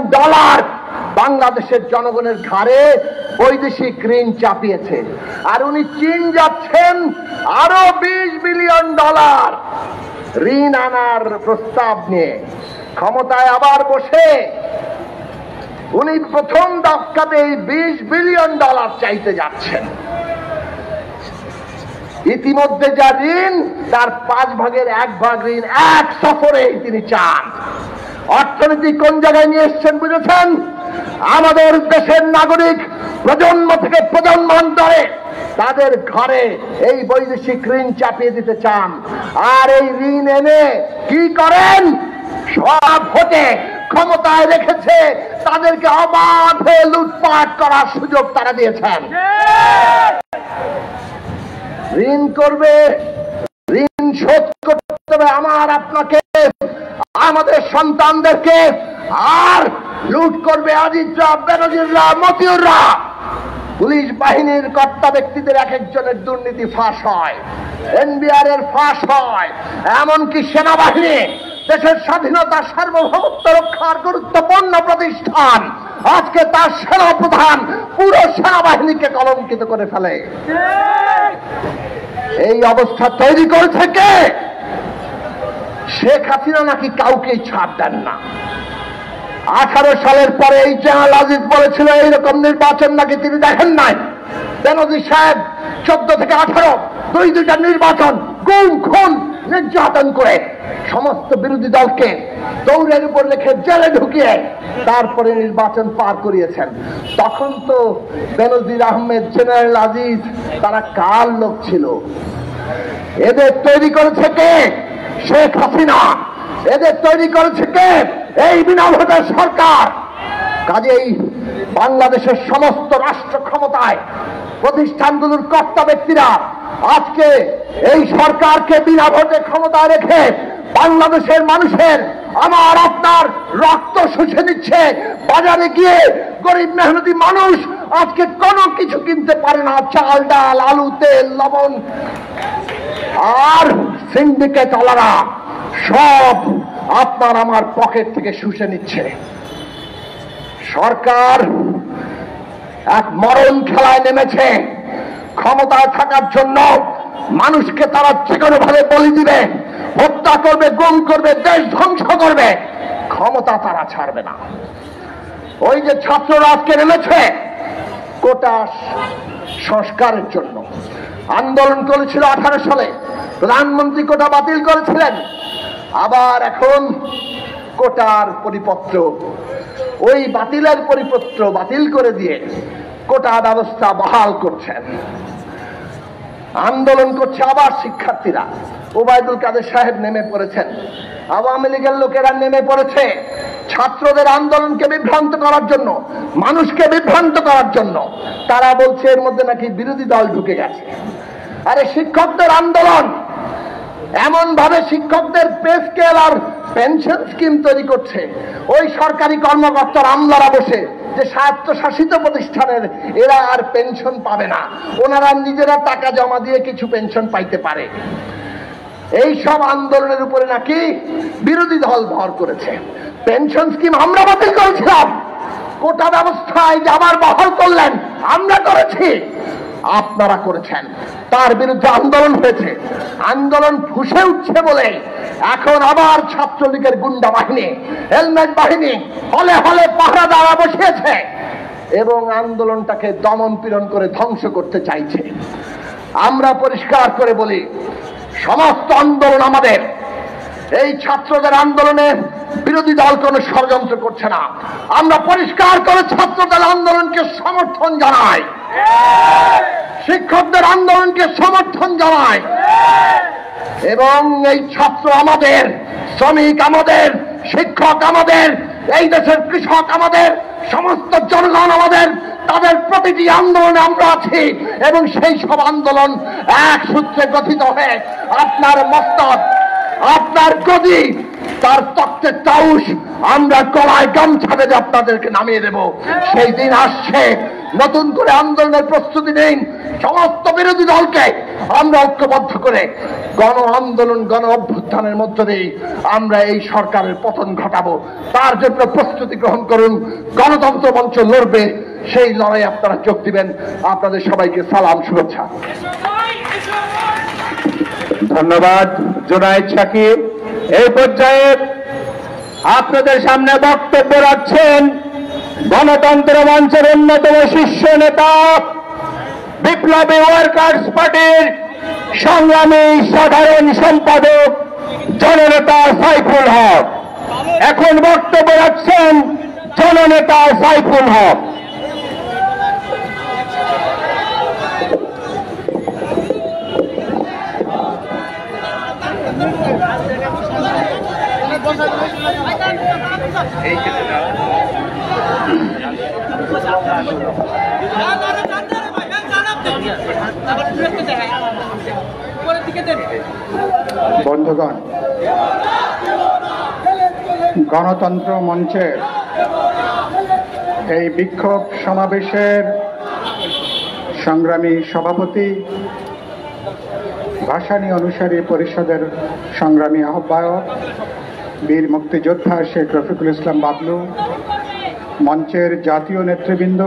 বাংলাদেশের জনগণের ঘাড়ে বৈদেশিক ঋণ চাপিয়েছে। আর উনি চীন যাচ্ছেন আরো $20 বিলিয়ন ঋণ আনার প্রস্তাব নিয়ে। ক্ষমতায় আবার বসে উনি প্রথম ধাক্কাতে $20 বিলিয়ন চাইতে যাচ্ছেন। ইতিমধ্যে যা ঋণ, তার 5 ভাগের 1 ভাগ ঋণ এক সফরে তিনি চান। অর্থনীতি কোন জায়গায় নিয়ে এসছেন বুঝেছেন? আমাদের দেশের নাগরিক প্রজন্ম থেকে প্রজন্মান্তরে তাদের ঘরে এই বৈদেশিক ঋণ চাপিয়ে দিতে চান। আর এই ঋণ এনে কি করেন? সব ভোটে ক্ষমতায় রেখেছে, তাদেরকে অবাধে লুটপাট করার সুযোগ তারা দিয়েছেন। ঋণ করবে, ঋণ শোধ করতে হবে আমার আপনাকে, আমাদের সন্তানদেরকে। আর লুট করবে আজিজরা, বেনজিররা, মতিউররা। পুলিশ বাহিনীর কর্তা ব্যক্তিদের এক একজনের দুর্নীতি ফাঁস হয়, এনবিআর এর ফাঁস হয়। এমনকি সেনাবাহিনী, দেশের স্বাধীনতা সার্বভৌমত্ব রক্ষার গুরুত্বপূর্ণ প্রতিষ্ঠান, আজকে তার সেনাপ্রধান পুরো সেনাবাহিনীকে কলঙ্কিত করে ফেলে। এই অবস্থা তৈরি করেছে কে? শেখ হাসিনা নাকি কাউকে ছাড় দেন না। 18 সালের পরে এই জেনারেল আজিজ বলেছিল এইরকম নির্বাচন নাকি তিনি দেখেন নাই। বেনজির সাহেব 14 থেকে 18 দুইটা নির্বাচন গুম খুন নির্যাতন করে সমস্ত বিরোধী দলকে দৌড়ের উপর রেখে জেলে ঢুকিয়ে তারপরে নির্বাচন পার করিয়েছেন। তখন তো বেনজির আহমেদ, জেনারেল আজিজ তারা কার লোক ছিল? এদের তৈরি করেছে কে? শেখ হাসিনা। এদের তৈরি করেছে কে? এই বিনা ভোটের সরকার। কাজেই বাংলাদেশের সমস্ত রাষ্ট্র ক্ষমতায় প্রতিষ্ঠানগুলোর কর্তা ব্যক্তিরা আজকে এই সরকারকে বিনা ভোটে ক্ষমতায় রেখে বাংলাদেশের মানুষের, আমার আপনার রক্ত শুষে নিচ্ছে। বাজারে গিয়ে গরিব মেহনতি মানুষ আজকে কোনো কিছু কিনতে পারে না। চাল, ডাল, আলু, তেল, লবণ। আর সিন্ডিকেট ওয়ালারা সব আপনার আমার পকেট থেকে শুষে নিচ্ছে। সরকার এক মরণ খেলায় নেমেছে। ক্ষমতায় থাকার জন্য মানুষকে তারা যে কোনো ভাবে বলি দিবে, হত্যা করবে, গুম করবে, দেশ ধ্বংস করবে। ক্ষমতা তারা ছাড়বে না। ওই যে ছাত্ররা আজকে নেমেছে কোটা সংস্কারের জন্য, আন্দোলন করেছিল 18 সালে, প্রধানমন্ত্রী কোটা বাতিল করেছিলেন। আবার এখন কোটার পরিপত্র, ওই বাতিলের পরিপত্র বাতিল করে দিয়ে কোটা ব্যবস্থা বহাল করছেন। আন্দোলন করছে আবার শিক্ষার্থীরা। ওবায়দুল কাদের সাহেব নেমে পড়েছেন, আওয়ামী লীগের লোকেরা নেমে পড়েছে ছাত্রদের আন্দোলনকে বিভ্রান্ত করার জন্য, মানুষকে বিভ্রান্ত করার জন্য। তারা বলছে এর মধ্যে নাকি বিরোধী দল ঢুকে গেছে। আরে শিক্ষকদের আন্দোলন এমন ভাবে শিক্ষকদের পে স্কেল আর পেনশন স্কিম তৈরি করছে, ওই সরকারি কর্মকর্তার আমলারা বসে যে স্বায়ত্তশাসিত প্রতিষ্ঠানের এরা আর পেনশন পাবে না, ওনারা নিজেরা টাকা জমা দিয়ে কিছু পেনশন পাইতে পারে। এই সব আন্দোলনের উপরে নাকি বিরোধী দল ভর করেছে। পেনশন স্কিম আমরা বাতিল করেছিলাম, কোটা ব্যবস্থায় যে আবার বহাল করলেন আমরা করেছি, আপনারা করেছেন। তার বিরুদ্ধে আন্দোলন হয়েছে, আন্দোলন ফুসে উঠছে বলে এখন আবার ছাত্রলীগের গুন্ডা বাহিনী, হেলমেট বাহিনী হলে হলে পাহারা দেওয়া বসিয়েছে এবং আন্দোলনটাকে দমন পীড়ন করে ধ্বংস করতে চাইছে। আমরা পরিষ্কার করে বলি, সমস্ত আন্দোলন আমাদের। এই ছাত্রদের আন্দোলনে বিরোধী দল কোনো ষড়যন্ত্র করছে না। আমরা পরিষ্কার করে ছাত্রদের আন্দোলনকে সমর্থন জানাই, শিক্ষকদের আন্দোলনকে সমর্থন জানাই, এবং এই ছাত্র আমাদের, শ্রমিক আমাদের, শিক্ষক আমাদের, এই দেশের কৃষক আমাদের, সমস্ত জনগণ আমাদের, তাদের প্রতিটি আন্দোলনে আমরা আছি। এবং সেই সব আন্দোলন এক সূত্রে গঠিত হয়ে আপনার মস্তক, আপনার গদি, তার তক্তের তাউস আমরা গলায় গামছা বেঁধে আপনাদেরকে নামিয়ে দেব। সেই দিন আসছে। নতুন করে আন্দোলনের প্রস্তুতি নিন। সমস্ত বিরোধী দলকে আমরা ঐক্যবদ্ধ করে গণ আন্দোলন, গণ অভ্যুত্থানের মধ্য দিয়ে আমরা এই সরকারের পতন ঘটাবো। তার জন্য প্রস্তুতি গ্রহণ করুন। গণতন্ত্র মঞ্চ লড়বে, সেই লড়াই আপনারা যোগ দিবেন। আপনাদের সবাইকে সালাম, শুভেচ্ছা। ধন্যবাদ জুনায়েদ সাকিব। এই পর্যায়ে আপনাদের সামনে বক্তব্য রাখছেন গণতন্ত্র মঞ্চের অন্যতম শীর্ষ নেতা, বিপ্লবী ওয়ার্কার্স পার্টির সংগ্রামী সাধারণ সম্পাদক জননেতা সাইফুল হক। এখন বক্তব্য রাখছেন জননেতা সাইফুল হক। বন্ধুগণ, গণতন্ত্র মঞ্চের এই বিক্ষোভ সমাবেশের সংগ্রামী সভাপতি, ভাসানী অনুসারী পরিষদের সংগ্রামী আহ্বায়ক, বীর মুক্তিযোদ্ধা শেখ রফিকুল ইসলাম বাবলু, মঞ্চের জাতীয় নেতৃবৃন্দ,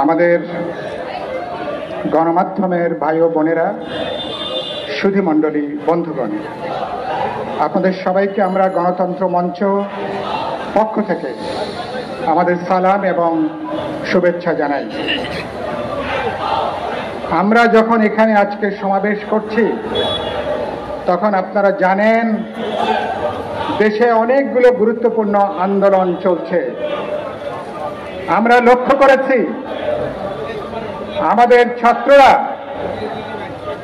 আমাদের গণমাধ্যমের ভাই ও বোনেরা, সুধীমণ্ডলী, বন্ধুগণ, আপনাদের সবাইকে আমরা গণতন্ত্র মঞ্চ পক্ষ থেকে আমাদের সালাম এবং শুভেচ্ছা জানাই। আমরা যখন এখানে আজকে সমাবেশ করছি, তখন আপনারা জানেন দেশে অনেকগুলো গুরুত্বপূর্ণ আন্দোলন চলছে। আমরা লক্ষ্য করেছি আমাদের ছাত্ররা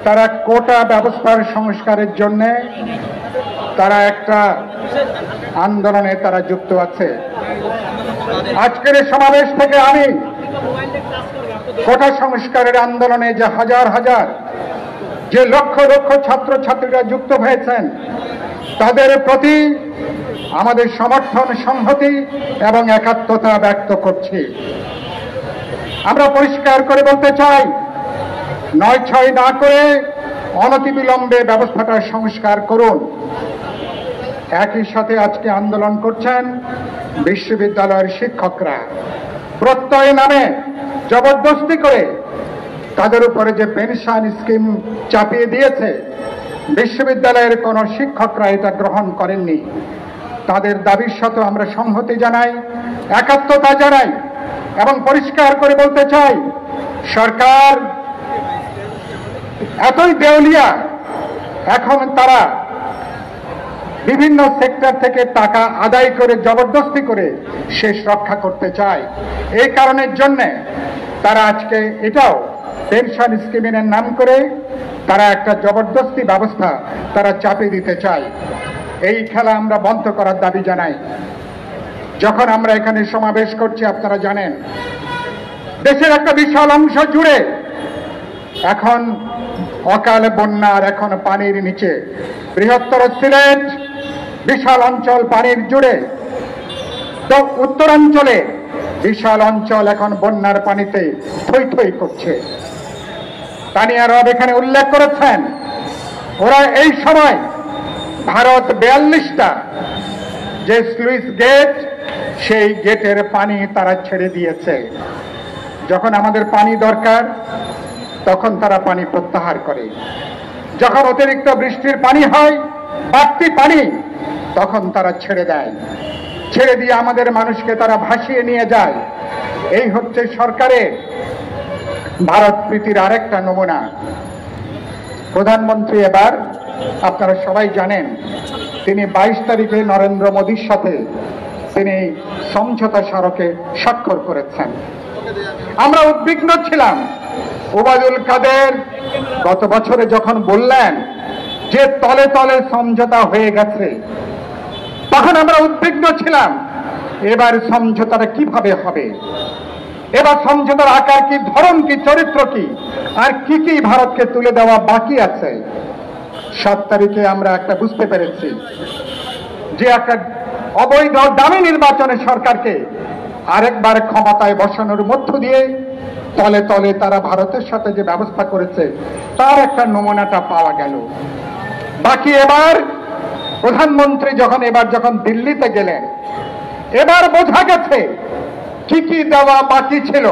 তারা কোটা ব্যবস্থার সংস্কারের জন্য তারা একটা আন্দোলনে তারা যুক্ত আছে। আজকের এই সমাবেশ থেকে আমি কোটা সংস্কারের আন্দোলনে যে হাজার হাজার, যে লক্ষ লক্ষ ছাত্রছাত্রীরা যুক্ত হয়েছেন, তাদের প্রতি আমাদের সমর্থন, সংহতি এবং একাত্মতা ব্যক্ত করছি। আমরা পরিষ্কার করে বলতে চাই, ৯/৬ না করে অনতিবিলম্বে ব্যবস্থাটা সংস্কার করুন। একই সাথে আজকে আন্দোলন করছেন বিশ্ববিদ্যালয়ের শিক্ষকরা। প্রত্যয় নামে জবরদস্তি করে তাদের উপরে যে পেনশন স্কিম চাপিয়ে দিয়েছে, বিশ্ববিদ্যালয়ের কোনো শিক্ষকরা এটা গ্রহণ করেননি। তাদের দাবির সাথে আমরা সংহতি জানাই, একাত্মতা জানাই এবং পরিষ্কার করে বলতে চাই, সরকার এতই দেউলিয়া, এখন তারা বিভিন্ন সেক্টর থেকে টাকা আদায় করে জবরদস্তি করে শেষ রক্ষা করতে চায়। এই কারণের জন্য তারা আজকে এটাও পেনশন স্কিমের নাম করে তারা একটা জবরদস্তি ব্যবস্থা তারা চাপিয়ে দিতে চায়। এই খেলা আমরা বন্ধ করার দাবি জানাই। যখন আমরা এখানে সমাবেশ করছি, আপনারা জানেন দেশের একটা বিশাল অংশ জুড়ে এখন অকাল বন্যার, এখন পানির নিচে। বৃহত্তর সিলেট বিশাল অঞ্চল পানির জুড়ে, তো উত্তরাঞ্চলে বিশাল অঞ্চল এখন বন্যার পানিতে থই থই করছে। তানিয়া রব এখানে উল্লেখ করেছেন, ওরা এই সময় ভারত 42টা যে স্লুইস গেট, সেই গেটের পানি তারা ছেড়ে দিয়েছে। যখন আমাদের পানি দরকার তখন তারা পানি প্রত্যাহার করে। যখন অতিরিক্ত বৃষ্টির পানি হয়, বাড়তি পানি, তখন তারা ছেড়ে দেয়। ছেড়ে দিয়ে আমাদের মানুষকে তারা ভাসিয়ে নিয়ে যায়। এই হচ্ছে সরকারের ভারত প্রীতির আরেকটা নমুনা। প্রধানমন্ত্রী এবার আপনারা সবাই জানেন তিনি 22 তারিখে নরেন্দ্র মোদীর সাথে তিনি সমঝোতা স্মারকে স্বাক্ষর করেছেন। আমরা উদ্বিগ্ন ছিলাম। ওবায়দুল কাদের গত বছরে যখন বললেন যে তলে তলে সমঝোতা হয়ে গেছে, তখন আমরা উদ্বিগ্ন ছিলাম এবার সমঝোতাটা কিভাবে হবে, এবার সমঝোতার আকার কি, ধরন কি, চরিত্র কি, আর কি কি ভারতকে তুলে দেওয়া বাকি আছে। 7 তারিখে আমরা একটা বুঝতে পেরেছি যে একটা অবৈধ দামি নির্বাচনে সরকারকে আরেকবার ক্ষমতায় বসানোর মধ্য দিয়ে তলে তলে তারা ভারতের সাথে যে ব্যবস্থা করেছে তার একটা নমুনাটা পাওয়া গেল। বাকি এবার প্রধানমন্ত্রী যখন দিল্লিতে গেলেন, এবার বোঝা গেছে কি কি দেওয়া বাকি ছিল,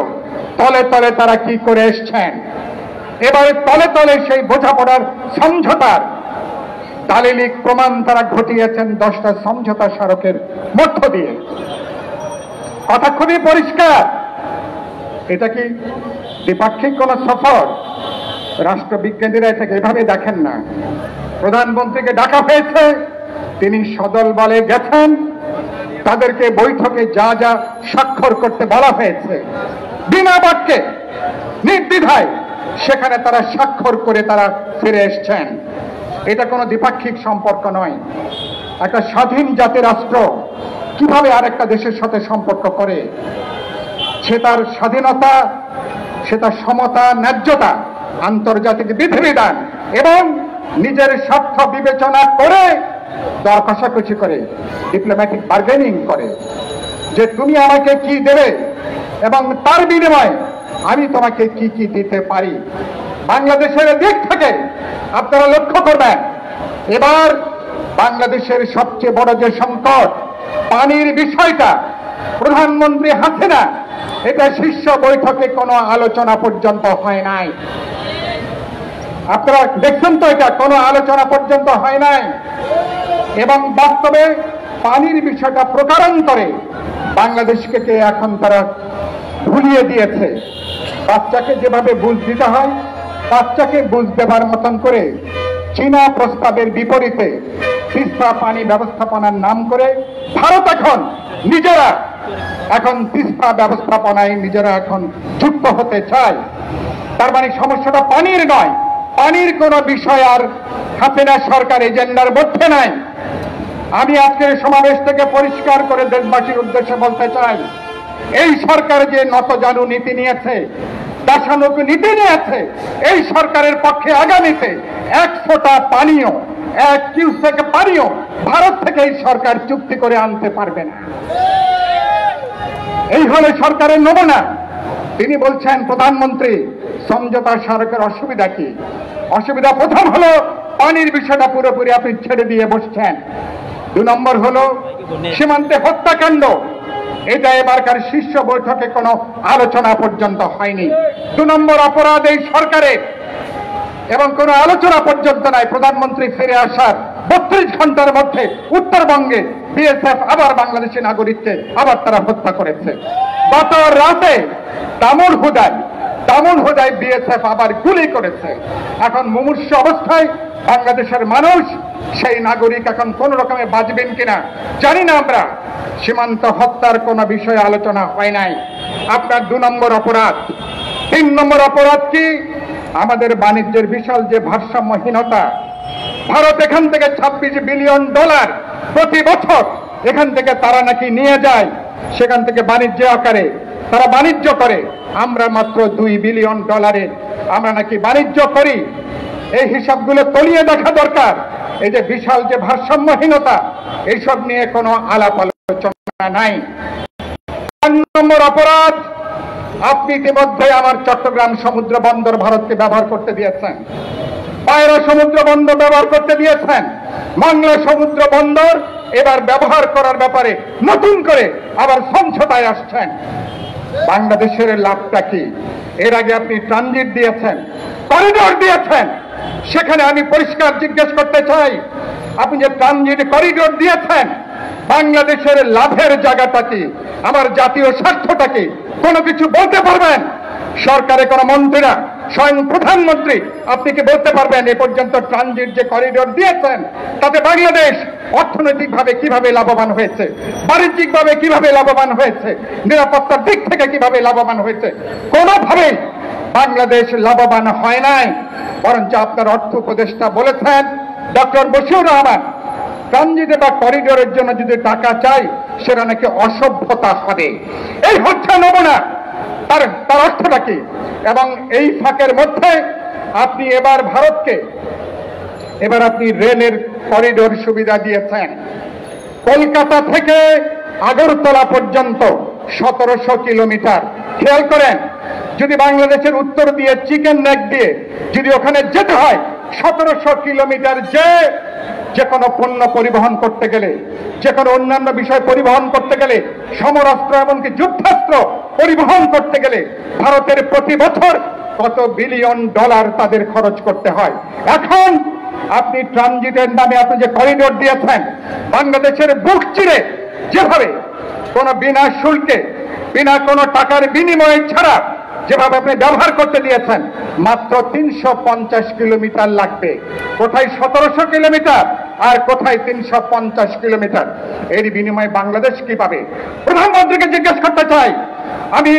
তলে তলে তারা কি করে এসছেন। এবারে তলে তলে সেই বোঝাপড়ার সমঝোতার দালিলিক প্রমাণ তারা ঘটিয়েছেন 10টা সমঝোতা স্মারকের মধ্য দিয়ে। কথা খুবই পরিষ্কার, এটা কি দ্বিপাক্ষিক কোন সফর? রাষ্ট্রবিজ্ঞানীরা এটাকে এভাবে দেখেন না। প্রধানমন্ত্রীকে ডাকা হয়েছে, তিনি সদল বলে গেছেন, তাদেরকে বৈঠকে যা যা স্বাক্ষর করতে বলা হয়েছে বিনা বাক্যে নির্দ্বিধায় সেখানে তারা স্বাক্ষর করে তারা ফিরে এসছেন। এটা কোনো দ্বিপাক্ষিক সম্পর্ক নয়। একটা স্বাধীন জাতি রাষ্ট্র কিভাবে আরেকটা দেশের সাথে সম্পর্ক করে, সে তার স্বাধীনতা, সে তার সমতা, ন্যায্যতা, আন্তর্জাতিক বিধিবিধান এবং নিজের স্বার্থ বিবেচনা করে দর কষাকষি করে, ডিপ্লোম্যাটিক বার্গেনিং করে যে তুমি আমাকে কি দেবে এবং তার বিনিময়ে আমি তোমাকে কি কি দিতে পারি। বাংলাদেশের দিক থেকে আপনারা লক্ষ্য করবেন, এবার বাংলাদেশের সবচেয়ে বড় যে সংকট পানির বিষয়টা, প্রধানমন্ত্রী হাসিনা এটা শীর্ষ বৈঠকে কোনো আলোচনা পর্যন্ত হয় নাই। আপনারা দেখছেন তো, এটা কোনো আলোচনা পর্যন্ত হয় নাই। এবং বাস্তবে পানির বিষয়টা প্রকারান্তরে বাংলাদেশকে এখন তারা ভুলিয়ে দিয়েছে। বাচ্চাকে যেভাবে বুঝ দিতে হয়, বাচ্চাকে বুঝ দেবার মতন করে চীনা প্রস্তাবের বিপরীতে তিস্তা পানি ব্যবস্থাপনার নাম করে ভারত এখন তিস্তা ব্যবস্থাপনায় নিজেরা এখন যুক্ত হতে চায়। তার মানে সমস্যাটা পানির নয়, পানির কোনো বিষয় আর হাসিনা সরকার এজেন্ডার মধ্যে নাই। আমি আজকের সমাবেশ থেকে পরিষ্কার করে দেশবাসীর উদ্দেশ্যে বলতে চাই, এই সরকার যে নতজানু নীতি নিয়েছে, দাসানুক নীতি নিয়েছে, এই সরকারের পক্ষে আগামীতে 1 ফোঁটা পানীয়, 1 কিউসেক পানীয় ভারত থেকে এই সরকার চুক্তি করে আনতে পারবে না। এই হলে সরকারের নমুনা। তিনি বলছেন প্রধানমন্ত্রী সমঝোতা স্মারকের অসুবিধা কি? অসুবিধা প্রথম হলো পানির বিষয়টা পুরোপুরি আপনি ছেড়ে দিয়ে বসছেন। 2 নম্বর হলো সীমান্তে হত্যাকাণ্ড, এটা এবারকার শীর্ষ বৈঠকে কোনো আলোচনা পর্যন্ত হয়নি। 2 নম্বর অপরাধ এই সরকারের, এবং কোনো আলোচনা পর্যন্ত নাই। প্রধানমন্ত্রী ফিরে আসার 32 ঘন্টার মধ্যে উত্তরবঙ্গে বিএসএফ আবার বাংলাদেশি নাগরিককে আবার তারা হত্যা করেছে। গত রাতে দামনহুদায় বিএসএফ আবার গুলি করেছে। এখন মুমূর্ষু অবস্থায় বাংলাদেশের মানুষ, সেই নাগরিক এখন কোন রকমে বাঁচবেন কিনা জানি না আমরা। সীমান্ত হত্যার কোন বিষয়ে আলোচনা হয় নাই। আপনার 2 নম্বর অপরাধ। 3 নম্বর অপরাধ কি? আমাদের বাণিজ্যের বিশাল যে ভারসাম্যহীনতা। ভারত এখান থেকে $26 বিলিয়ন প্রতি বছর এখান থেকে তারা নাকি নিয়ে যায়, সেখান থেকে বাণিজ্য আকারে তারা বাণিজ্য করে। আমরা মাত্র $2 বিলিয়ন আমরা নাকি বাণিজ্য করি। এই হিসাবগুলো তলিয়ে দেখা দরকার। এই যে বিশাল যে ভারসাম্যহীনতা, এইসব নিয়ে কোনো আলাপ আলোচনা নাই। 4 নম্বর অপরাধ, আপনি ইতিমধ্যে আমার চট্টগ্রাম সমুদ্র বন্দর ভারতকে ব্যবহার করতে দিয়েছেন, পায়রা সমুদ্র বন্দর ব্যবহার করতে দিয়েছেন, বাংলা সমুদ্র বন্দর এবার ব্যবহার করার ব্যাপারে নতুন করে আবার সমঝোতায় আসছেন। বাংলাদেশের লাভটা কি? এর আগে আপনি ট্রানজিট দিয়েছেন, করিডোর দিয়েছেন। সেখানে আমি পরিষ্কার জিজ্ঞেস করতে চাই, আপনি যে ট্রানজিট করিডোর দিয়েছেন, বাংলাদেশের লাভের জায়গাটা কি? আমার জাতীয় স্বার্থটা কি? কোনো কিছু বলতে পারবেন? সরকারে কোনো মন্ত্রীরা স্বয়ং প্রধানমন্ত্রী আপনি কি বলতে পারবেন এ পর্যন্ত ট্রানজিট যে করিডোর দিয়েছেন তাতে বাংলাদেশ অর্থনৈতিকভাবে কিভাবে লাভবান হয়েছে, বাণিজ্যিকভাবে কিভাবে লাভবান হয়েছে, নিরাপত্তার দিক থেকে কিভাবে লাভবান হয়েছে? কোনোভাবেই বাংলাদেশ লাভবান হয় নাই। বরঞ্চ আপনার অর্থ উপদেষ্টা বলেছেন ডক্টর বশিউর রহমান ট্রানজিটে বা করিডোরের জন্য যদি টাকা চাই সেটা নাকি অসভ্যতা হবে। এই হচ্ছে নমুনা। তার অর্থটা কি? এবং এই ফাঁকের মধ্যে আপনি ভারতকে আপনি রেলের করিডোর সুবিধা দিয়েছেন। কলকাতা থেকে আগরতলা পর্যন্ত 1700 কিলোমিটার। খেয়াল করেন, যদি বাংলাদেশের উত্তর দিয়ে চিকেন নেক দিয়ে যদি ওখানে যেতে হয় 1700 কিলোমিটার, যে কোনো পণ্য পরিবহন করতে গেলে, যে কোনো অন্যান্য বিষয় পরিবহন করতে গেলে, সমরাস্ত্র এমনকি যুদ্ধাস্ত্র পরিবহন করতে গেলে ভারতের প্রতি বছর কত বিলিয়ন ডলার তাদের খরচ করতে হয়। এখন আপনি ট্রানজিটের নামে আপনি যে করিডোর দিয়েছেন, বাংলাদেশের বুক চিরে যেভাবে কোনো বিনা শুল্কে, বিনা কোনো টাকার বিনিময়ে ছাড়া যেভাবে আপনি ব্যবহার করতে দিয়েছেন, মাত্র 350 কিলোমিটার লাগবে। কোথায় 1700 কিলোমিটার আর কোথায় 350 কিলোমিটার? এর বিনিময়ে বাংলাদেশ কি পাবে? প্রধানমন্ত্রীকে জিজ্ঞেস করতে চাই, আমি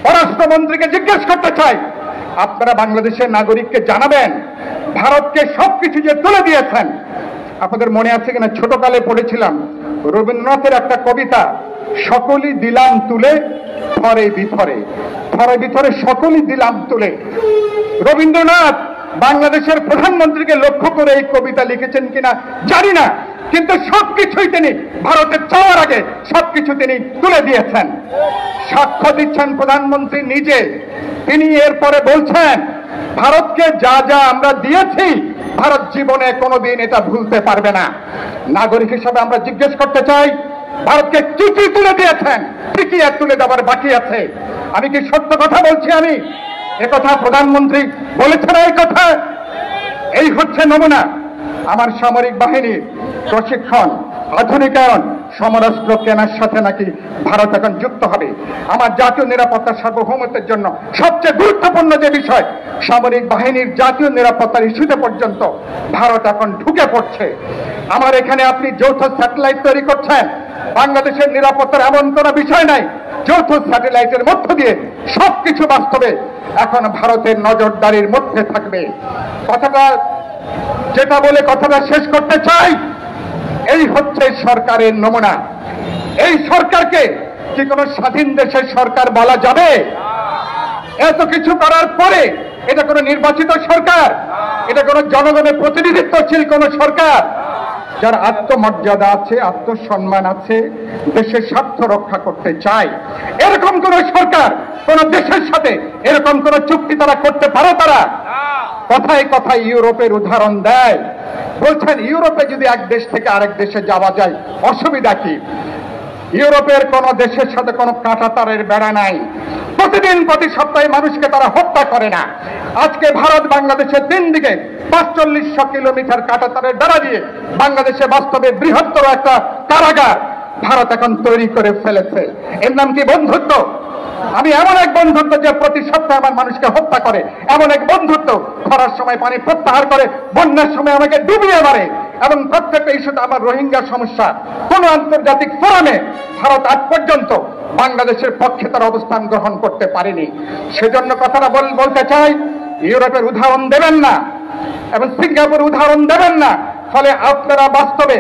পররাষ্ট্রমন্ত্রীকে জিজ্ঞেস করতে চাই, আপনারা বাংলাদেশের নাগরিককে জানাবেন ভারতকে সবকিছু যে তুলে দিয়েছেন। আপনাদের মনে আছে কিনা, ছোটকালে পড়েছিলাম রবীন্দ্রনাথের একটা কবিতা, সকলই দিলাম তুলে থরে বিথরে, থরে বিথরে সকলই দিলাম তুলে। রবীন্দ্রনাথ বাংলাদেশের প্রধানমন্ত্রীকে লক্ষ্য করে এই কবিতা লিখেছেন কিনা জানি না, কিন্তু সবকিছুই তিনি ভারতের চাওয়ার আগে সবকিছু তিনি তুলে দিয়েছেন। সাক্ষ্য দিচ্ছেন প্রধানমন্ত্রী নিজে। তিনি এরপরে বলছেন ভারতকে যা যা আমরা দিয়েছি ভারত জীবনে কোনোদিন এটা ভুলতে পারবে না। নাগরিক হিসাবে আমরা জিজ্ঞেস করতে চাই, ভারতকে কি কি তুলে দিয়েছেন, কি কি আর তুলে দেওয়ার বাকি আছে? আমি কি সত্য কথা বলছি? আমি একথা প্রধানমন্ত্রী বলেছেন। এই কথা, এই হচ্ছে নমুনা। আমার সামরিক বাহিনীর প্রশিক্ষণ, আধুনিকায়ন, সমরাস্ত্র কেনার সাথে নাকি ভারত এখন যুক্ত হবে। আমার জাতীয় নিরাপত্তার সার্বভৌমত্বের জন্য সবচেয়ে গুরুত্বপূর্ণ যে বিষয়, সামরিক বাহিনীর জাতীয় নিরাপত্তার ইস্যুতে পর্যন্ত ভারত এখন ঢুকে পড়ছে। আমার এখানে আপনি যৌথ স্যাটেলাইট তৈরি করছেন। বাংলাদেশের নিরাপত্তার এমন কোনো বিষয় নাই, যৌথ স্যাটেলাইটের মধ্য দিয়ে সবকিছু বাস্তবে এখন ভারতের নজরদারির মধ্যে থাকবে। কথাটা যেটা বলে কথাটা শেষ করতে চাই, এই হচ্ছে সরকারের নমুনা। এই সরকারকে কি কোনো স্বাধীন দেশের সরকার বলা যাবে? এত কিছু করার পরে এটা কোনো নির্বাচিত সরকার, এটা কোনো জনগণের প্রতিনিধিত্বশীল কোন সরকার, যার আত্মমর্যাদা আছে, আত্মসম্মান আছে, দেশের স্বার্থ রক্ষা করতে চায়, এরকম কোন সরকার কোন দেশের সাথে এরকম কোন চুক্তি তারা করতে পারে? তারা কথায় কথায় ইউরোপের উদাহরণ দেয়, বলছেন ইউরোপে যদি এক দেশ থেকে আরেক দেশে যাওয়া যায় অসুবিধা কি? ইউরোপের কোন দেশের সাথে কোনো কাঁটাতারের বেড়া নাই। প্রতিদিন প্রতি সপ্তাহে মানুষকে তারা হত্যা করে না। আজকে ভারত বাংলাদেশের তিন দিকে 4500 কিলোমিটার কাঁটাতারের বেড়া দিয়ে বাংলাদেশে বাস্তবে বৃহত্তর একটা কারাগার ভারত এখন তৈরি করে ফেলেছে। এর নাম কি বন্ধুত্ব? আমি এমন এক বন্ধুত্ব যে প্রতি সপ্তাহে আমার মানুষকে হত্যা করে, এমন এক বন্ধুত্ব খরার সময় পানি প্রত্যাহার করে, বন্যার সময় আমাকে ডুবিয়ে মারে, এবং প্রত্যেকটা ইস্যুতে আমার রোহিঙ্গা সমস্যা কোন আন্তর্জাতিক ফোরামে ভারত আজ পর্যন্ত বাংলাদেশের পক্ষে তার অবস্থান গ্রহণ করতে পারেনি। সেজন্য কথাটা বলতে চাই, ইউরোপের উদাহরণ দেবেন না এবং সিঙ্গাপুর উদাহরণ দেবেন না, ফলে আপনারা বাস্তবে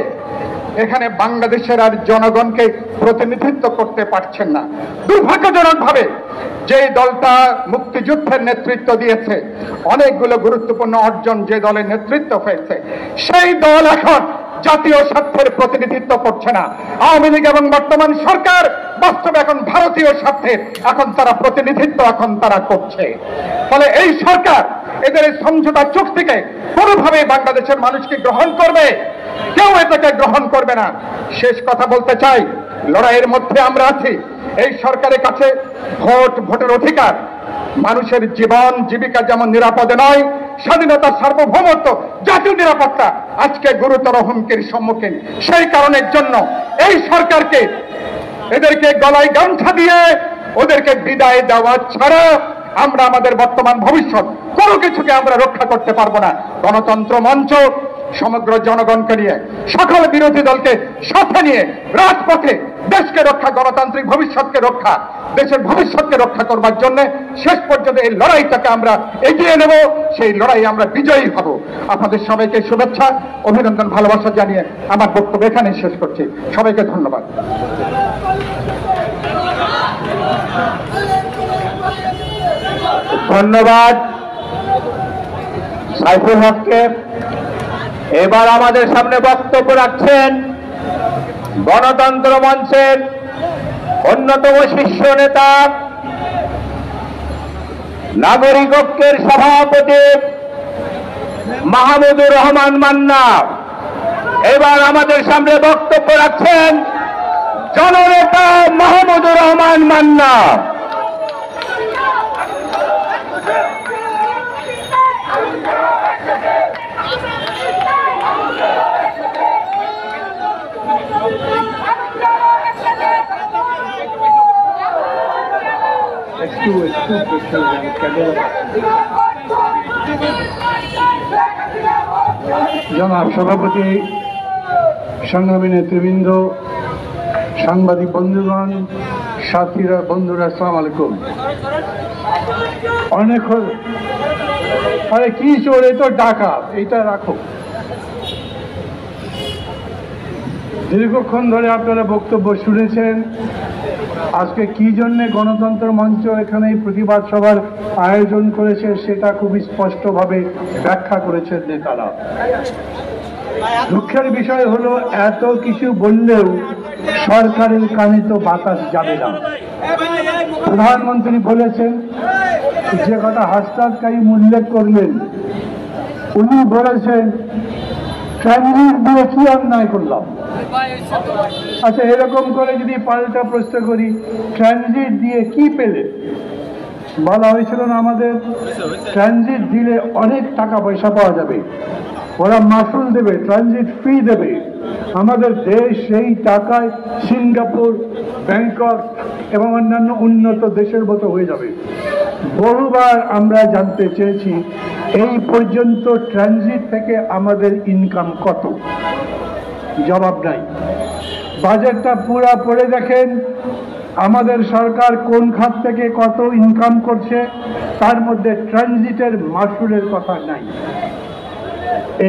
এখানে বাংলাদেশের আর জনগণকে প্রতিনিধিত্ব করতে পারছেন না। দুর্ভাগ্যজনকভাবে যে দলটা মুক্তিযুদ্ধের নেতৃত্ব দিয়েছে, অনেকগুলো গুরুত্বপূর্ণ অর্জন যে দলের নেতৃত্ব হয়েছে, সেই দল এখন জাতীয় স্বার্থের প্রতিনিধিত্ব করছে না। আওয়ামী লীগ এবং বর্তমান সরকার বাস্তবে এখন ভারতীয় স্বার্থে এখন তারা প্রতিনিধিত্ব এখন তারা করছে। ফলে এই সরকার এদের এই সমঝোতা চুক্তিকে কোনোভাবে বাংলাদেশের মানুষকে গ্রহণ করবে? কেউ এটাকে গ্রহণ করবে না। শেষ কথা বলতে চাই, লড়াইয়ের মধ্যে আমরা আছি। এই সরকারের কাছে ভোটের অধিকার, মানুষের জীবন জীবিকা যেমন নিরাপদে নয়, স্বাধীনতা, সার্বভৌমত্ব, জাতীয় নিরাপত্তা আজকে গুরুতর হুমকির সম্মুখীন। সেই কারণের জন্য এই সরকারকে এদেরকে গলায় গামছা দিয়ে ওদেরকে বিদায় দেওয়া ছাড়া আমরা আমাদের বর্তমান ভবিষ্যৎ কোনো কিছুকে আমরা রক্ষা করতে পারবো না। গণতন্ত্র মঞ্চ সমগ্র জনগণকে নিয়ে, সকল বিরোধী দলকে সাথে নিয়ে রাজপথে দেশকে রক্ষা, গণতান্ত্রিক ভবিষ্যৎকে রক্ষা, দেশের ভবিষ্যৎকে রক্ষা করবার জন্য শেষ পর্যন্ত এই লড়াইটাকে আমরা এগিয়ে নেব, সেই লড়াই আমরা বিজয়ী হব। আপনাদের সবাইকে শুভেচ্ছা, অভিনন্দন, ভালোবাসা জানিয়ে আমার বক্তব্য এখানেই শেষ করছি। সবাইকে ধন্যবাদ। ধন্যবাদ সাইফুল হককে। এবার আমাদের সামনে বক্তব্য রাখছেন গণতন্ত্র মঞ্চের অন্যতম শীর্ষ নেতা, নাগরিক ঐক্যের সভাপতি মাহমুদুর রহমান মান্না। এবার আমাদের সামনে বক্তব্য রাখছেন জননেতা মাহমুদুর রহমান মান্না। জনাব সভাপতি, সংগ্রামী নেতৃবৃন্দ, সাংবাদিক বন্ধুগণ, সাথীরা, বন্ধুরা, আসসালামু আলাইকুম। অনেক আরে কি চোর, এই তো ডাকাত, এইটা রাখো। দীর্ঘক্ষণ ধরে আপনারা বক্তব্য শুনেছেন। আজকে কি জন্যে গণতন্ত্র মঞ্চ এখানে এই প্রতিবাদ সভার আয়োজন করেছে সেটা খুবই স্পষ্টভাবে ব্যাখ্যা করেছেন নেতারা। দুঃখের বিষয় হলো এত কিছু বললেও সরকারের কানে তো বাতাস যাবে না। প্রধানমন্ত্রী বলেছেন, যে কথা হাসনাত কাইম উল্লেখ করলেন, উনি বলেছেন ট্রানজিট দিয়ে কি অন্যায় করলাম। আচ্ছা, এরকম করে যদি পাল্টা প্রশ্ন করি, ট্রানজিট দিয়ে কি পেলে? বলা হয়েছিল না আমাদের ট্রানজিট দিলে অনেক টাকা পয়সা পাওয়া যাবে, ওরা মাসুল দেবে, ট্রানজিট ফি দেবে। আমাদের দেশ সেই টাকায় সিঙ্গাপুর, ব্যাংকক এবং অন্যান্য উন্নত দেশের মতো হয়ে যাবে। বহুবার আমরা জানতে চেয়েছি এই পর্যন্ত ট্রানজিট থেকে আমাদের ইনকাম কত, জবাব নাই। বাজেটটা পুরা পড়ে দেখেন আমাদের সরকার কোন খাত থেকে কত ইনকাম করছে, তার মধ্যে ট্রানজিটের মাসুলের কথা নাই।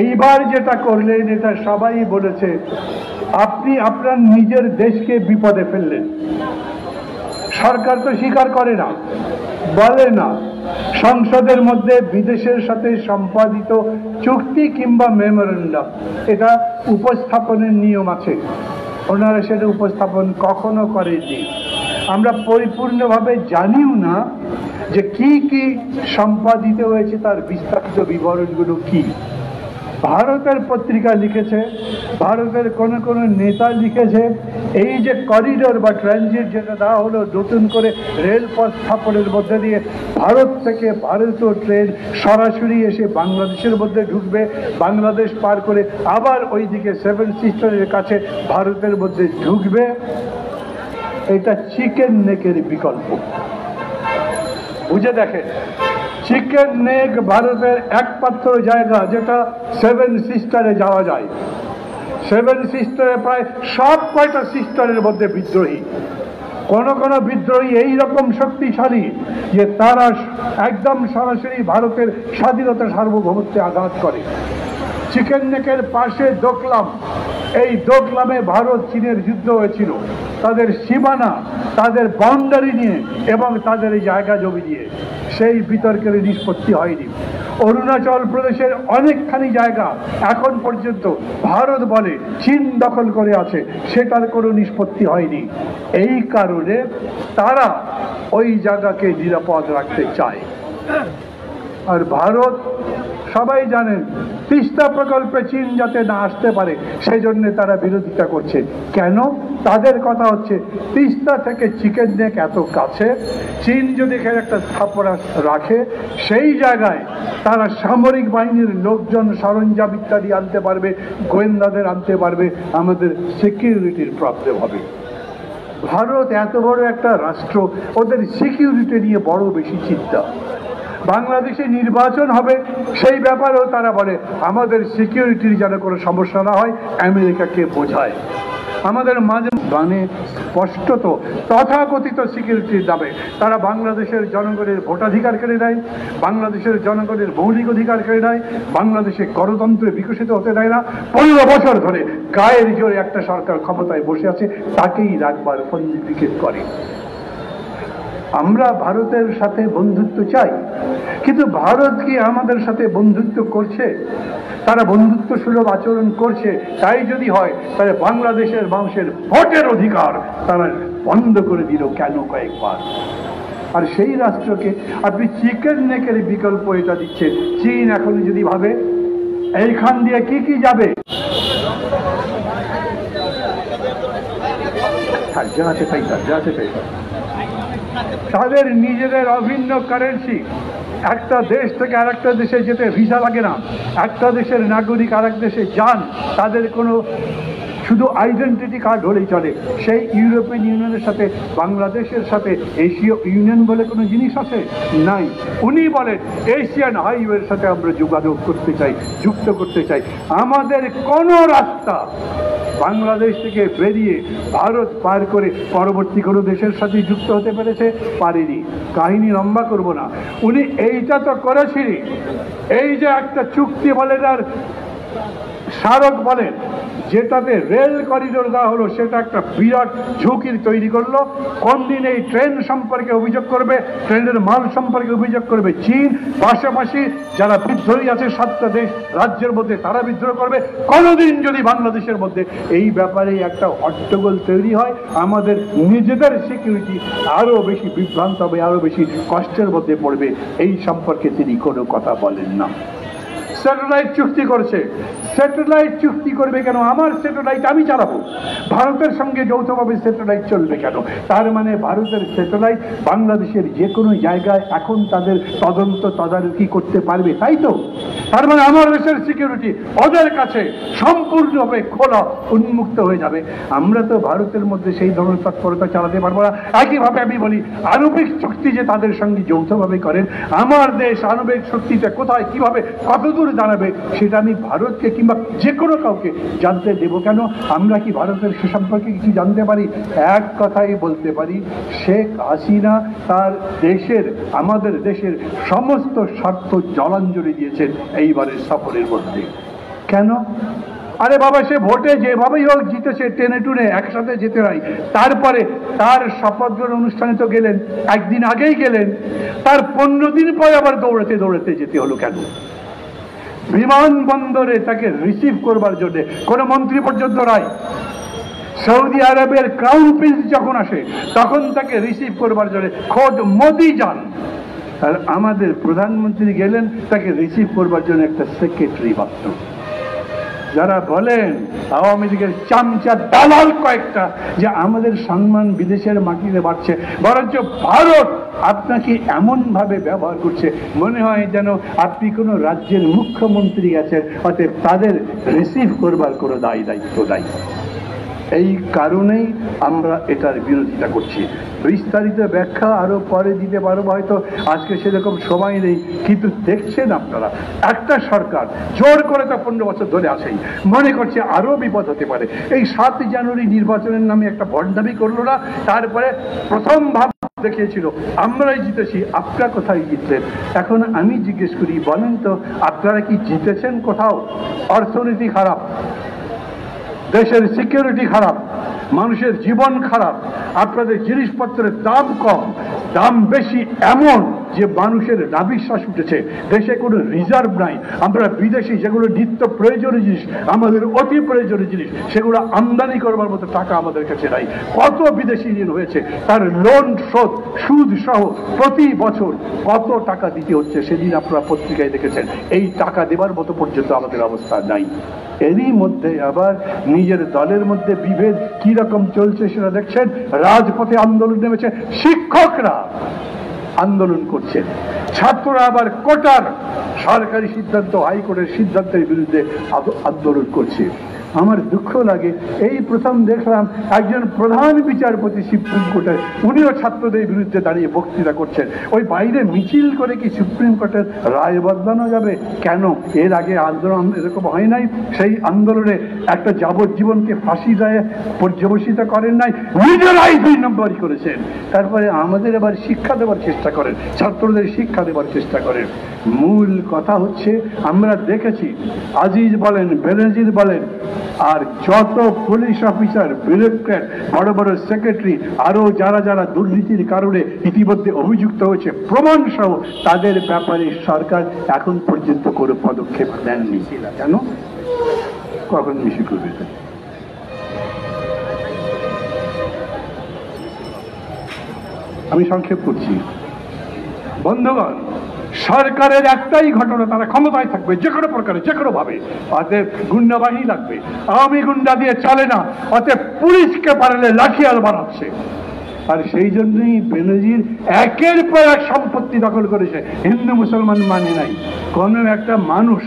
এইবার যেটা করলেন এটা সবাই বলেছে, আপনি আপনার নিজের দেশকে বিপদে ফেললেন। সরকার তো স্বীকার করে না, বলে না। সংসদের মধ্যে বিদেশের সাথে সম্পাদিত চুক্তি কিংবা মেমোরেন্ডাম, এটা উপস্থাপনের নিয়ম আছে, ওনারা সেটা উপস্থাপন কখনো করেনি। আমরা পরিপূর্ণভাবে জানিও না যে কি কি সম্পাদিত হয়েছে, তার বিস্তারিত বিবরণগুলো কি। ভারতের পত্রিকা লিখেছে, ভারতের কোন কোন নেতা লিখেছে, এই যে করিডোর বা ট্রানজিট যেটা দেওয়া হলো নতুন করে রেলপথ স্থাপনের মধ্যে দিয়ে, ভারত থেকে ভারতীয় ট্রেন সরাসরি এসে বাংলাদেশের মধ্যে ঢুকবে, বাংলাদেশ পার করে আবার ওইদিকে সেভেন সিস্টারের কাছে ভারতের মধ্যে ঢুকবে। এটা চিকেন নেকের বিকল্প। বুঝে দেখেন, চিকেন নেক ভারতের একমাত্র জায়গা যেটা সেভেন সিস্টারে যাওয়া যায়। সেভেন সিস্টারে প্রায় সব কয়টা সিস্টারের মধ্যে বিদ্রোহী। কোন কোন বিদ্রোহী এইরকম শক্তিশালী যে তারা একদম সরাসরি ভারতের স্বাধীনতা সার্বভৌমত্বে আঘাত করে। চিকেন নেকের পাশে দোকলাম, এই দোকলামে ভারত চীনের যুদ্ধ হয়েছিল, তাদের সীমানা, তাদের বাউন্ডারি নিয়ে এবং তাদের এই জায়গা জমি নিয়ে। সেই বিতর্কের নিষ্পত্তি হয়নি। অরুণাচল প্রদেশের অনেকখানি জায়গা এখন পর্যন্ত ভারত বলে চীন দখল করে আছে, সেটার কোনো নিষ্পত্তি হয়নি। এই কারণে তারা ওই জায়গাকে নিরাপদ রাখতে চায়। আর ভারত সবাই জানেন তিস্তা প্রকল্পে চীন যাতে না আসতে পারে সেই জন্য তারা বিরোধিতা করছে। কেন? তাদের কথা হচ্ছে তিস্তা থেকে চিকেন নেক এত কাছে, চীন যদি এখানে একটা স্থাপনা রাখে সেই জায়গায় তারা সামরিক বাহিনীর লোকজন, সরঞ্জাম ইত্যাদি আনতে পারবে, গোয়েন্দাদের আনতে পারবে, আমাদের সিকিউরিটির প্রবলেম হবে। ভারত এত বড় একটা রাষ্ট্র, ওদের সিকিউরিটি নিয়ে বড় বেশি চিন্তা। বাংলাদেশে নির্বাচন হবে সেই ব্যাপারেও তারা বলে আমাদের সিকিউরিটির যেন কোনো সমস্যা না হয়, আমেরিকাকে বোঝায়। আমাদের মাঝে মানে স্পষ্টত তথাকথিত সিকিউরিটির দামে তারা বাংলাদেশের জনগণের ভোটাধিকার কেড়ে নেয়, বাংলাদেশের জনগণের মৌলিক অধিকার কেড়ে নেয়, বাংলাদেশে গণতন্ত্র বিকশিত হতে দেয় না। 15 বছর ধরে গায়ের জোরে একটা সরকার ক্ষমতায় বসে আছে, তাকেই রাখবার পঞ্জীকৃত করে। আমরা ভারতের সাথে বন্ধুত্ব চাই, কিন্তু ভারত কি আমাদের সাথে বন্ধুত্ব করছে? তারা বন্ধুত্ব সুলভ আচরণ করছে। তাই যদি হয় তাহলে বাংলাদেশের মানুষের ভোটের অধিকার তারা বন্ধ করে দিল কেন কয়েকবার? আর সেই রাষ্ট্রকে আপনি চিকেন নেকের বিকল্প এটা দিচ্ছে। চীন এখন যদি ভাবে এইখান দিয়ে কি কি যাবে, তাদের নিজেদের অভিন্ন কারেন্সি, একটা দেশ থেকে আরেকটা দেশে যেতে ভিসা লাগে না, একটা দেশের নাগরিক আরেক দেশে যান, তাদের কোনো শুধু আইডেন্টিটি কার্ড হলেই চলে। সেই ইউরোপিয়ান ইউনিয়নের সাথে বাংলাদেশের সাথে এশীয় ইউনিয়ন বলে কোনো জিনিস আছে? নাই। উনি বলেন এশিয়ান হাইওয়ের সাথে আমরা যোগাযোগ করতে চাই, যুক্ত করতে চাই। আমাদের কোনো রাস্তা বাংলাদেশ থেকে বেরিয়ে ভারত পার করে পরবর্তী কোনো দেশের সাথে যুক্ত হতে পেরেছে? পারেনি। কাহিনী লম্বা করব না। উনি এইটা তো করেছিলেন, এই যে একটা চুক্তি বলেন আর স্মারক বলেন, যেটাতে রেল করিডোর দেওয়া হলো, সেটা একটা বিরাট ঝুঁকির তৈরি করলো। কোন দিন এই ট্রেন সম্পর্কে অভিযোগ করবে, ট্রেনের মাল সম্পর্কে অভিযোগ করবে চীন, পাশাপাশি যারা বিদ্রোহী আছে 7টা দেশ রাজ্যের মধ্যে তারা বিদ্রোহ করবে। কোনোদিন যদি বাংলাদেশের মধ্যে এই ব্যাপারে একটা হট্টগোল তৈরি হয়, আমাদের নিজেদের সিকিউরিটি আরও বেশি বিভ্রান্ত হবে, আরও বেশি কষ্টের মধ্যে পড়বে। এই সম্পর্কে তিনি কোনো কথা বলেন না। স্যাটেলাইট চুক্তি করছে, স্যাটেলাইট চুক্তি করবে কেন? আমার স্যাটেলাইট আমি চালাবো। ভারতের সঙ্গে যৌথভাবে স্যাটেলাইট চলবে কেন? তার মানে ভারতের স্যাটেলাইট বাংলাদেশের যে কোনো জায়গায় এখন তাদের তদন্ত তদারকি করতে পারবে, তাই তো? তার মানে আমার দেশের সিকিউরিটি ওদের কাছে সম্পূর্ণভাবে খোলা, উন্মুক্ত হয়ে যাবে। আমরা তো ভারতের মধ্যে সেই ধরনের তৎপরতা চালাতে পারবো না। একইভাবে আমি বলি আণবিক চুক্তি যে তাদের সঙ্গে যৌথভাবে করেন, আমার দেশ আণবিক শক্তিতে কোথায় কিভাবে কতদূর দাঁড়াবে সেটা আমি ভারতকে কিংবা যে কোনো কাউকে জানতে দেব কেন? আমরা কি ভারতের সে সম্পর্কে কিছু জানতে পারি? এক কথাই বলতে পারি, শেখ হাসিনা তার দেশের, আমাদের দেশের সমস্ত স্বার্থ জলাঞ্জলি দিয়েছেন এইবারের সফরের মধ্যে। কেন? আরে বাবা, সে ভোটে যেভাবেই হোক জিতেছে, টেনে টুনে একসাথে যেতে হয়। তারপরে তার শপথ গ্রহণ অনুষ্ঠানে তো গেলেন, একদিন আগেই গেলেন, তার 15 দিন পরে আবার দৌড়াতে দৌড়াতে যেতে হলো কেন? বিমানবন্দরে তাকে রিসিভ করবার জন্য কোনো মন্ত্রী পর্যন্ত নয়। সৌদি আরবের ক্রাউন প্রিন্স যখন আসে তখন তাকে রিসিভ করবার জন্য খোদ মোদি যান, আর আমাদের প্রধানমন্ত্রী গেলেন তাকে রিসিভ করবার জন্য একটা সেক্রেটারি মাত্র। যারা বলেন আওয়ামী লীগের চামচা দালাল কয়েকটা যে আমাদের সম্মান বিদেশের মাটিতে বাড়ছে, বরঞ্চ ভারত আপনাকে এমনভাবে ব্যবহার করছে মনে হয় যেন আপনি কোনো রাজ্যের মুখ্যমন্ত্রী আছেন, অতএব তাদের রিসিভ করবার কোনো দায়িত্ব নাই। এই কারণেই আমরা এটার বিরোধিতা করছি। বিস্তারিত ব্যাখ্যা আরো পরে দিতে পারবো, হয়তো আজকে সেরকম সময় নেই। কিন্তু দেখছেন আপনারা, একটা সরকার জোর করে তো 15 বছর ধরে আসেই মনে করছে আরো বিপদ হতে পারে। এই 7 জানুয়ারি নির্বাচনের নামে একটা ভণ্ডামি করলো না, তারপরে প্রথম ভাব দেখিয়েছিল আমরাই জিতেছি, আপনারা কোথায় জিতলেন? এখন আমি জিজ্ঞেস করি, বলেন তো আপনারা কি জিতেছেন কোথাও? অর্থনীতি খারাপ, দেশের সিকিউরিটি খারাপ, মানুষের জীবন খারাপ, আপনাদের জিনিসপত্রের দাম কম, দাম বেশি এমন যে মানুষের নাভিশ্বাস উঠেছে। দেশে কোনো রিজার্ভ নাই। আমরা বিদেশি যেগুলো নিত্য প্রয়োজনীয় জিনিস, আমাদের অতি প্রয়োজনীয় জিনিস, সেগুলো আমদানি করবার মতো টাকা আমাদের কাছে নাই। কত বিদেশি ঋণ হয়েছে, তার লোন শোধ সুদ সহ প্রতি বছর কত টাকা দিতে হচ্ছে, সেদিন আপনারা পত্রিকায় দেখেছেন। এই টাকা দেবার মতো পর্যন্ত আমাদের অবস্থা নাই। এরই মধ্যে আবার নিজের দলের মধ্যে বিভেদ কি রকম চলছে সেটা দেখছেন। রাজপথে আন্দোলন নেমেছে, শিক্ষকরা আন্দোলন করছেন। ছাত্ররা আবার কোটার সরকারি সিদ্ধান্ত, হাইকোর্টের সিদ্ধান্তের বিরুদ্ধে আন্দোলন করছে। আমার দুঃখ লাগে, এই প্রথম দেখলাম একজন প্রধান বিচারপতি সুপ্রিম কোর্টের, উনিও ছাত্রদের বিরুদ্ধে দাঁড়িয়ে বক্তৃতা করছেন। ওই বাইরে মিছিল করে কি সুপ্রিম কোর্টের রায় বদলানো যাবে? কেন? এর আগে আন্দোলন এরকম হয় নাই? সেই আন্দোলনে একটা যাবজ্জীবনকে ফাঁসি দেয় পর্যবসিত করেন নাই, নিজেরাই 2 নম্বরই করেছেন। তারপরে আমাদের এবার শিক্ষা দেওয়ার চেষ্টা করেন, ছাত্রদের শিক্ষা দেওয়ার চেষ্টা করেন। মূল কথা হচ্ছে, আমরা দেখেছি আজিজ বলেন, বেনজির বলেন, আর যত পুলিশ অফিসার, ব্যুরোক্র্যাট, বড় বড় সেক্রেটারি, আরো যারা যারা দুর্নীতির কারণে ইতিমধ্যে অভিযুক্ত হয়েছে প্রমাণ সহ, তাদের ব্যাপারে সরকার এখন পর্যন্ত কোনো পদক্ষেপ নেননি। কেন? কখন মিশে করবে? আমি সংক্ষেপ করছি। বন্ধুগণ, সরকারের একটাই ঘটনা, তারা ক্ষমতায় থাকবে যে কোনো প্রকারে, যে কোনো ভাবে। অতএব গুন্ডা বাহিনী লাগবে, আওয়ামী গুন্ডা দিয়ে চলে না। অতএব পুলিশকে পারলে লাঠিয়াল বানাচ্ছে। আর সেই জন্যই বেনজির একের পর এক সম্পত্তি দখল করেছে। হিন্দু মুসলমান মানে নাই। কোনো একটা মানুষ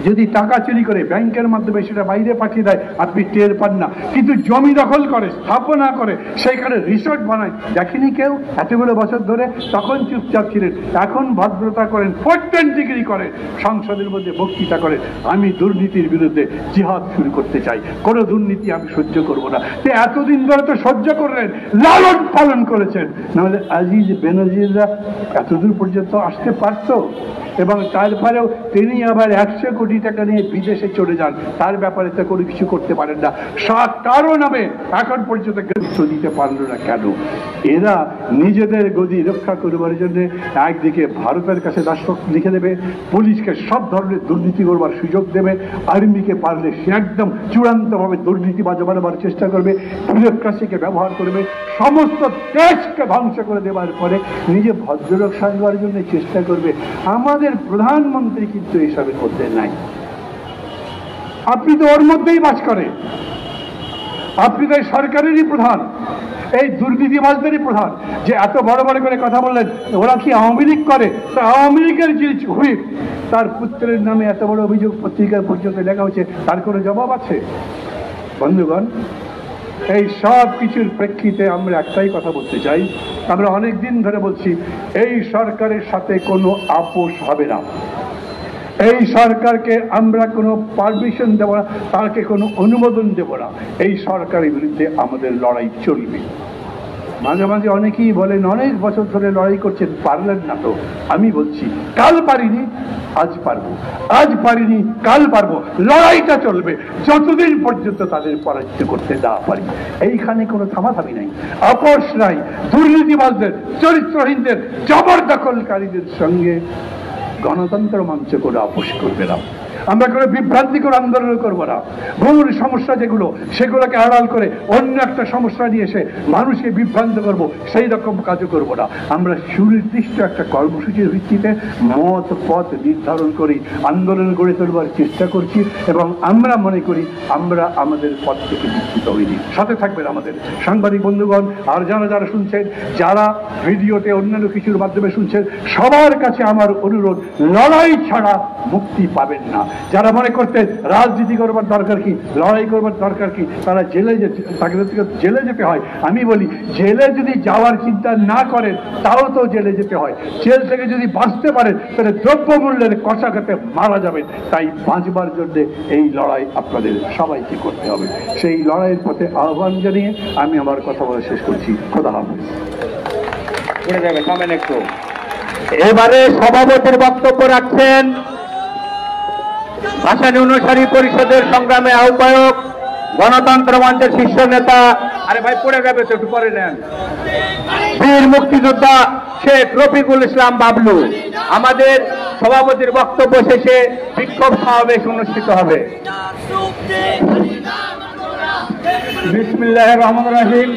যদি টাকা চুরি করে ব্যাংকের মাধ্যমে সেটা বাইরে পাঠিয়ে দেয়, আপনি টের পান না। কিন্তু জমি দখল করে, স্থাপনা করে, সেইখানে রিসোর্ট বানায়, দেখেনি কেউ এতগুলো বছর ধরে। তখন চুপচাপ ছিলেন, এখন ভদ্রতা করেন, 14 ডিগ্রি করেন, সংসদের মধ্যে বক্তৃতা করেন, আমি দুর্নীতির বিরুদ্ধে জিহাদ শুরু করতে চাই, কোনো দুর্নীতি আমি সহ্য করব না। তো এতদিন ধরে তো সহ্য করলেন, লালন পালন করেছেন, নাহলে আজিজ বেনজিররা এতদূর পর্যন্ত আসতে পারত? এবং তারপরেও তিনি আবার 100 কোটি টাকা নিয়ে বিদেশে চলে যান, তার ব্যাপারে তো কোনো কিছু করতে পারেন না। কারো নামে এখন পর্যন্ত গুরুত্ব দিতে পারল না। কেন? এরা নিজেদের গদি রক্ষা করবার জন্য একদিকে ভারতের কাছে দাসত্ব লিখে দেবে, পুলিশকে সব ধরনের দুর্নীতি করবার সুযোগ দেবে, আর্মিকে পারলে সে একদম চূড়ান্তভাবে দুর্নীতিবাজ বানাবার চেষ্টা করবে, ব্যুরোক্রেসিকে ব্যবহার করবে, সমস্ত দেশকে ধ্বংস করে দেওয়ার পরে নিজে ভদ্রলোক সাজবার জন্য চেষ্টা করবে। আমাদের প্রধানমন্ত্রী কিন্তু এইসবের মধ্যে নাই। আপনি তো ওর মধ্যেই বাস করে, আপনি তো সরকারেরই প্রধান, এই দুর্নীতিবাজদেরই প্রধান। যে এত বড় বড় করে কথা বললেন, ওরা কি আওয়ামী লীগ করে? তা আওয়ামী লীগের যে হুইপ, তার পুত্রের নামে এত বড় অভিযোগ পত্রিকার পর্যন্ত লেখা হচ্ছে, তার কোনো জবাব আছে? বন্ধুগণ, এই সব কিছুর প্রেক্ষিতে আমরা একটাই কথা বলতে চাই, আমরা অনেক দিন ধরে বলছি, এই সরকারের সাথে কোনো আপোষ হবে না। এই সরকারকে আমরা কোনো পারমিশন দেব না, তাকে কোনো অনুমোদন দেব না। এই সরকারের বিরুদ্ধে আমাদের লড়াই চলবে। মাঝে মাঝে অনেকেই বলেন, অনেক বছর ধরে লড়াই করছেন, পারলেন না তো। আমি বলছি, কাল পারিনি, আজ পারবো, আজ পারিনি, কাল পারবো। লড়াইটা চলবে যতদিন পর্যন্ত তাদের পরাজিত করতে না পারি। এইখানে কোনো থামাথামি নাই, আপোষ নাই। দুর্নীতিবাজদের, চরিত্রহীনদের, জবরদখলকারীদের সঙ্গে গণতন্ত্র মঞ্চ করে আপোষ করবে না। আমরা কোনো বিভ্রান্তিকর আন্দোলন করবো না। মূল সমস্যা যেগুলো, সেগুলোকে আড়াল করে অন্য একটা সমস্যা নিয়ে এসে মানুষকে বিভ্রান্ত করব, সেই রকম কাজও করবো না। আমরা সুনির্দিষ্ট একটা কর্মসূচির ভিত্তিতে মত পথ নির্ধারণ করি আন্দোলন গড়ে তোলবার চেষ্টা করছি, এবং আমরা মনে করি আমরা আমাদের পথ থেকে বিচ্যুত হইনি। সাথে থাকবেন আমাদের সাংবাদিক বন্ধুগণ, আর যারা যারা শুনছেন, যারা ভিডিওতে অন্যান্য কিছুর মাধ্যমে শুনছেন, সবার কাছে আমার অনুরোধ, লড়াই ছাড়া মুক্তি পাবেন না। যারা মনে করতে রাজনীতি করবার দরকার কি, লড়াই করবার দরকার কি, তারা জেলে জেলে যেতে হয়। আমি বলি, জেলে যদি যাওয়ার চিন্তা না করেন, তাও তো জেলে যেতে হয়। জেল থেকে যদি বাঁচতে পারেন, তাহলে দ্রব্যমূল্যের কষাঘাতে মারা যাবেন। তাই বাঁচবার জন্য এই লড়াই আপনাদের সবাইকে করতে হবে। সেই লড়াইয়ের পথে আহ্বান জানিয়ে আমি আমার কথা বলা শেষ করছি। খোদা হাফেজ। এবারে সভাপতির বক্তব্য রাখছেন ভাসানী অনুসারী পরিষদের সংগ্রামে আহ্বায়ক, গণতন্ত্র মঞ্চের শীর্ষ নেতা, আরে ভাই পড়ে যাবে তো, একটু পরে নেন, বীর মুক্তিযোদ্ধা শেখ রফিকুল ইসলাম বাবলু। আমাদের সভাপতির বক্তব্য শেষে বিক্ষোভ সমাবেশ অনুষ্ঠিত হবে। বিসমিল্লাহির রহমানির রহিম।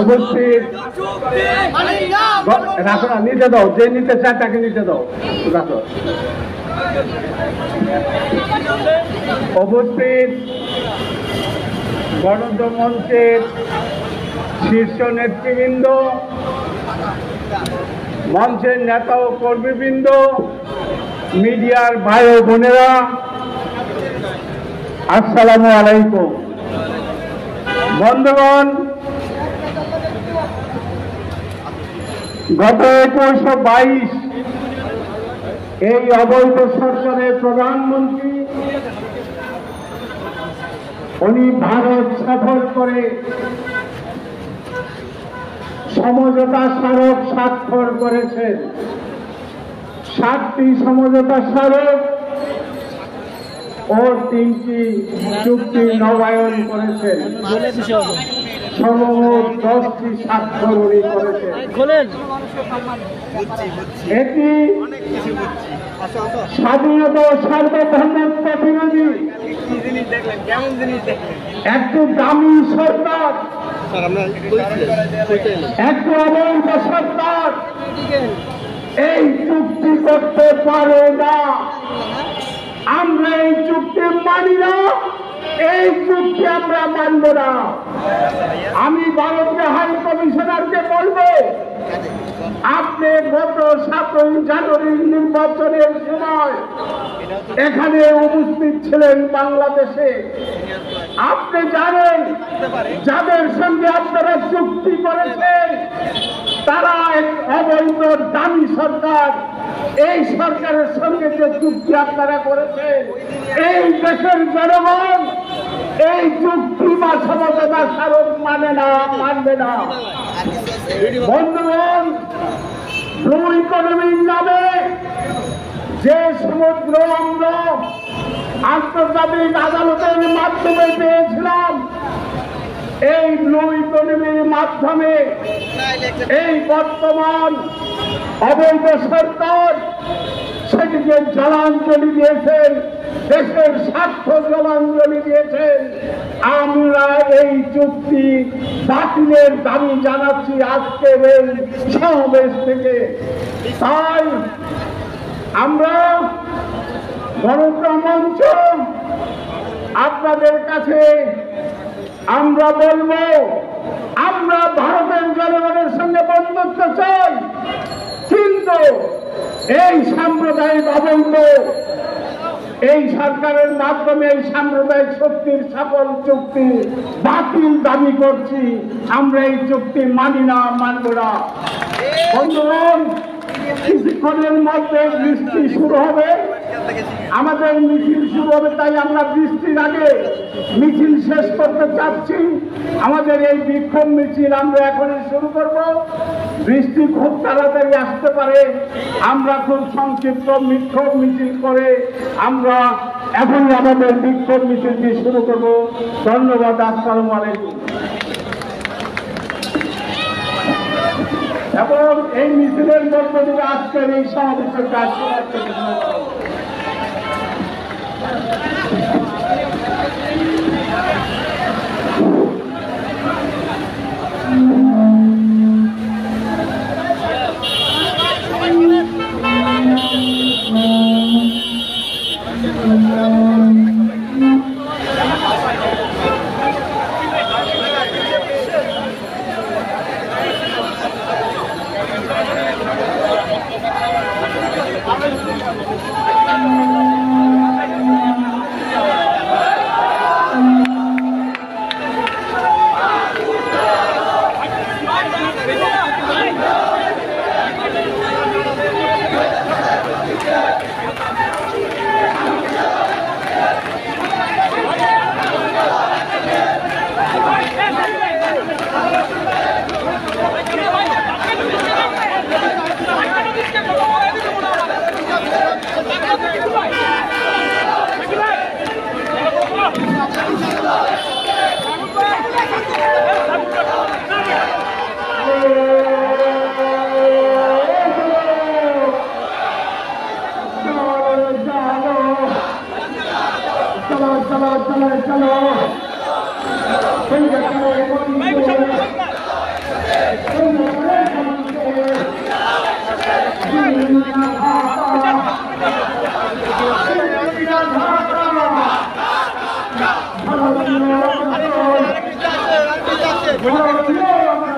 উপস্থিত, রাখো না, নিতে দাও, যে নিতে চায় তাকে নিতে দাও, রাখো। উপস্থিত গণতন্ত্র মঞ্চের শীর্ষ নেতৃবৃন্দ, মঞ্চের নেতা ও কর্মীবৃন্দ, মিডিয়ার ভাই ও বোনেরা, আসসালামু আলাইকুম। বন্ধুগণ, গত 2122 এই অবৈধ সরকারের প্রধানমন্ত্রী উনি ভারত সফর করে সমঝোতা স্মারক স্বাক্ষর করেছেন। 7টি সমঝোতা স্মারক ও 3টি চুক্তি নবায়ন করেছেন। সর্বমোট 10টি স্বাক্ষর উনি করেছেন। এটি স্বাধীনতা ও সার্বভৌমত্ব বিরোধী একটি দামি সরকার, একটি অবৈধ সরকার এই চুক্তি করতে পারে না। আমরা এই চুক্তি মানি না, এই চুক্তি আমরা মানব না। আমি ভারতীয় হাই কমিশনারকে বলবো, আপনি গত 7ই জানুয়ারি নির্বাচনের সময় এখানে উপস্থিত ছিলেন বাংলাদেশে। আপনি জানেন যাদের সঙ্গে আপনারা চুক্তি করেছেন তারা এক অবৈধ দামি সরকার। এই সরকারের সঙ্গে যে চুক্তি আপনারা করেছেন, এই দেশের জনগণ এই চুক্তি বা সমঝোতা স্মারক মানে না, মানবে না। বন্ধুগণ, ব্লু ইকোনমির নামে যে সমুদ্র আমরা আন্তর্জাতিক আদালতের মাধ্যমে পেয়েছিলাম, এই ব্লু ইকোনমির মাধ্যমে এই বর্তমান অবৈধ সরকার সেটিকে জলাঞ্জলি দিয়েছেন, দেশের স্বার্থ জলাঞ্জলি দিয়েছেন। আমরা এই চুক্তি বাতিলের দাবি জানাচ্ছি আজকের এই সমাবেশ থেকে। তাই আমরা গণতন্ত্র মঞ্চ আপনাদের কাছে আমরা বলবো, আমরা ভারতের জনগণের সঙ্গে বন্ধুত্ব চাই, কিন্তু এই সাম্প্রদায়িক অবৈধ এই সরকারের মাধ্যমে এই সাম্প্রদায়িক শক্তির সকল চুক্তি বাতিল দাবি করছি। আমরা এই চুক্তি মানি না, মানব না। বন্ধুগণ, কিছুক্ষণের মধ্যে বৃষ্টি শুরু হবে, আমাদের মিছিল শুরু হবে। তাই আমরা বৃষ্টির আগে মিছিল শেষ করতে চাচ্ছি। আমাদের এই বিক্ষোভ মিছিল আমরা এখনই শুরু করব। বৃষ্টি খুব তাড়াতাড়ি আসতে পারে, আমরা খুব সংক্ষিপ্ত বিক্ষোভ মিছিল করে আমরা এখনই আমাদের বিক্ষোভ মিছিলটি শুরু করব। ধন্যবাদ। আসসালামু আলাইকুম। এবং এই মিছিলের মধ্য থেকে আজকের এই সমাবেশের কাজ We're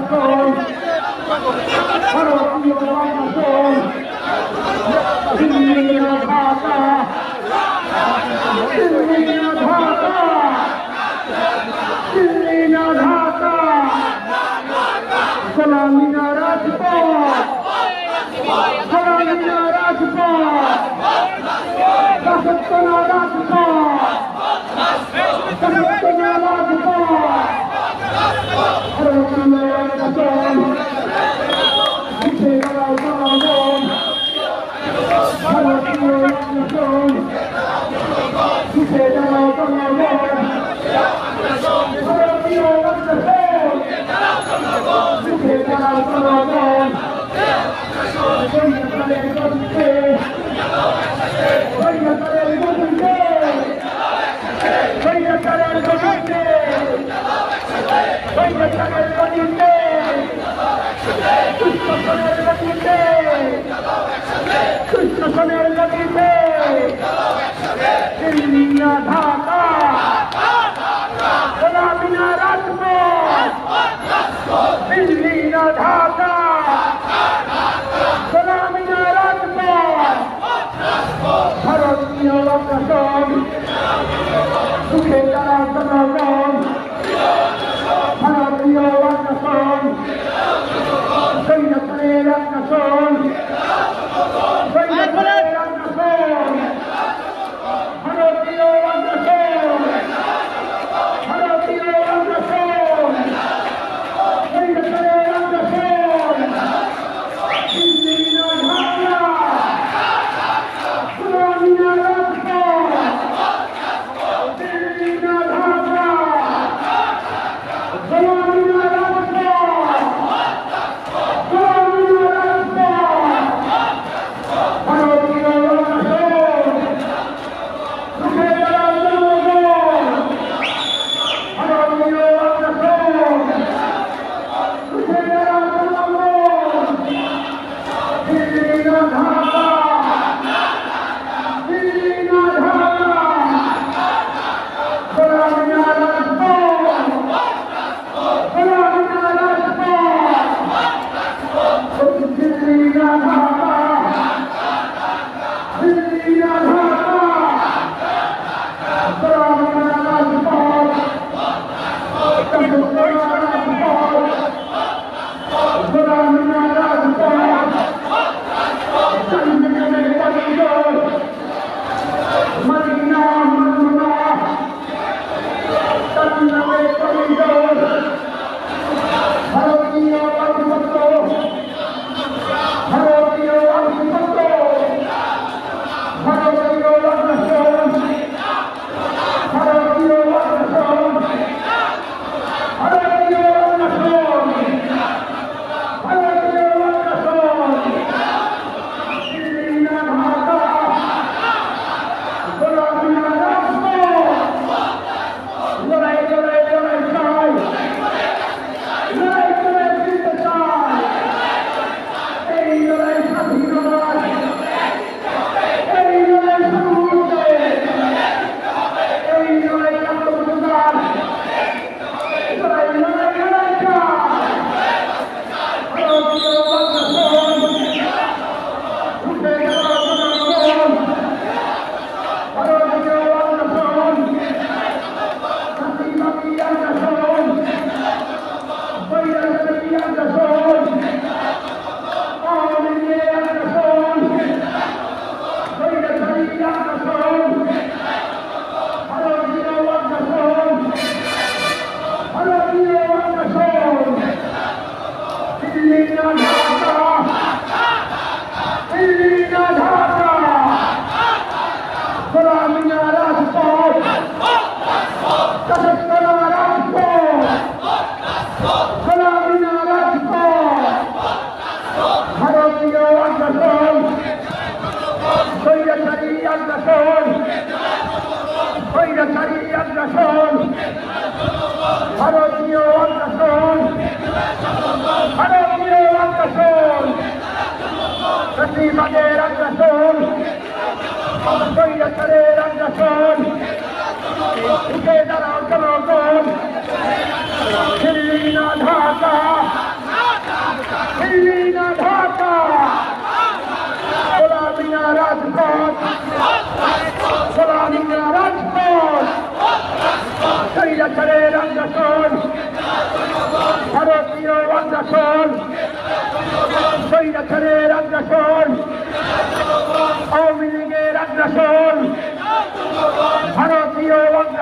আওয়ামী লীগের আগ্রাসন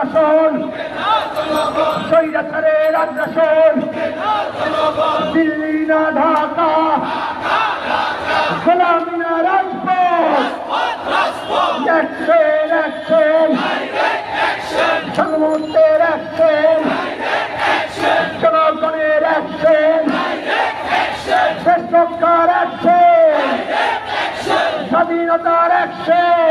আগ্রাসন, স্বৈরাচারের আগ্রাসন, দিল্লি না ঢাকা, গোলামি না রাজপথ, অ্যাকশন অ্যাকশন, সংহতের অ্যাকশন, জনগণের অ্যাকশন, দেশ রক্ষার অ্যাকশন, স্বাধীনতার অ্যাকশন,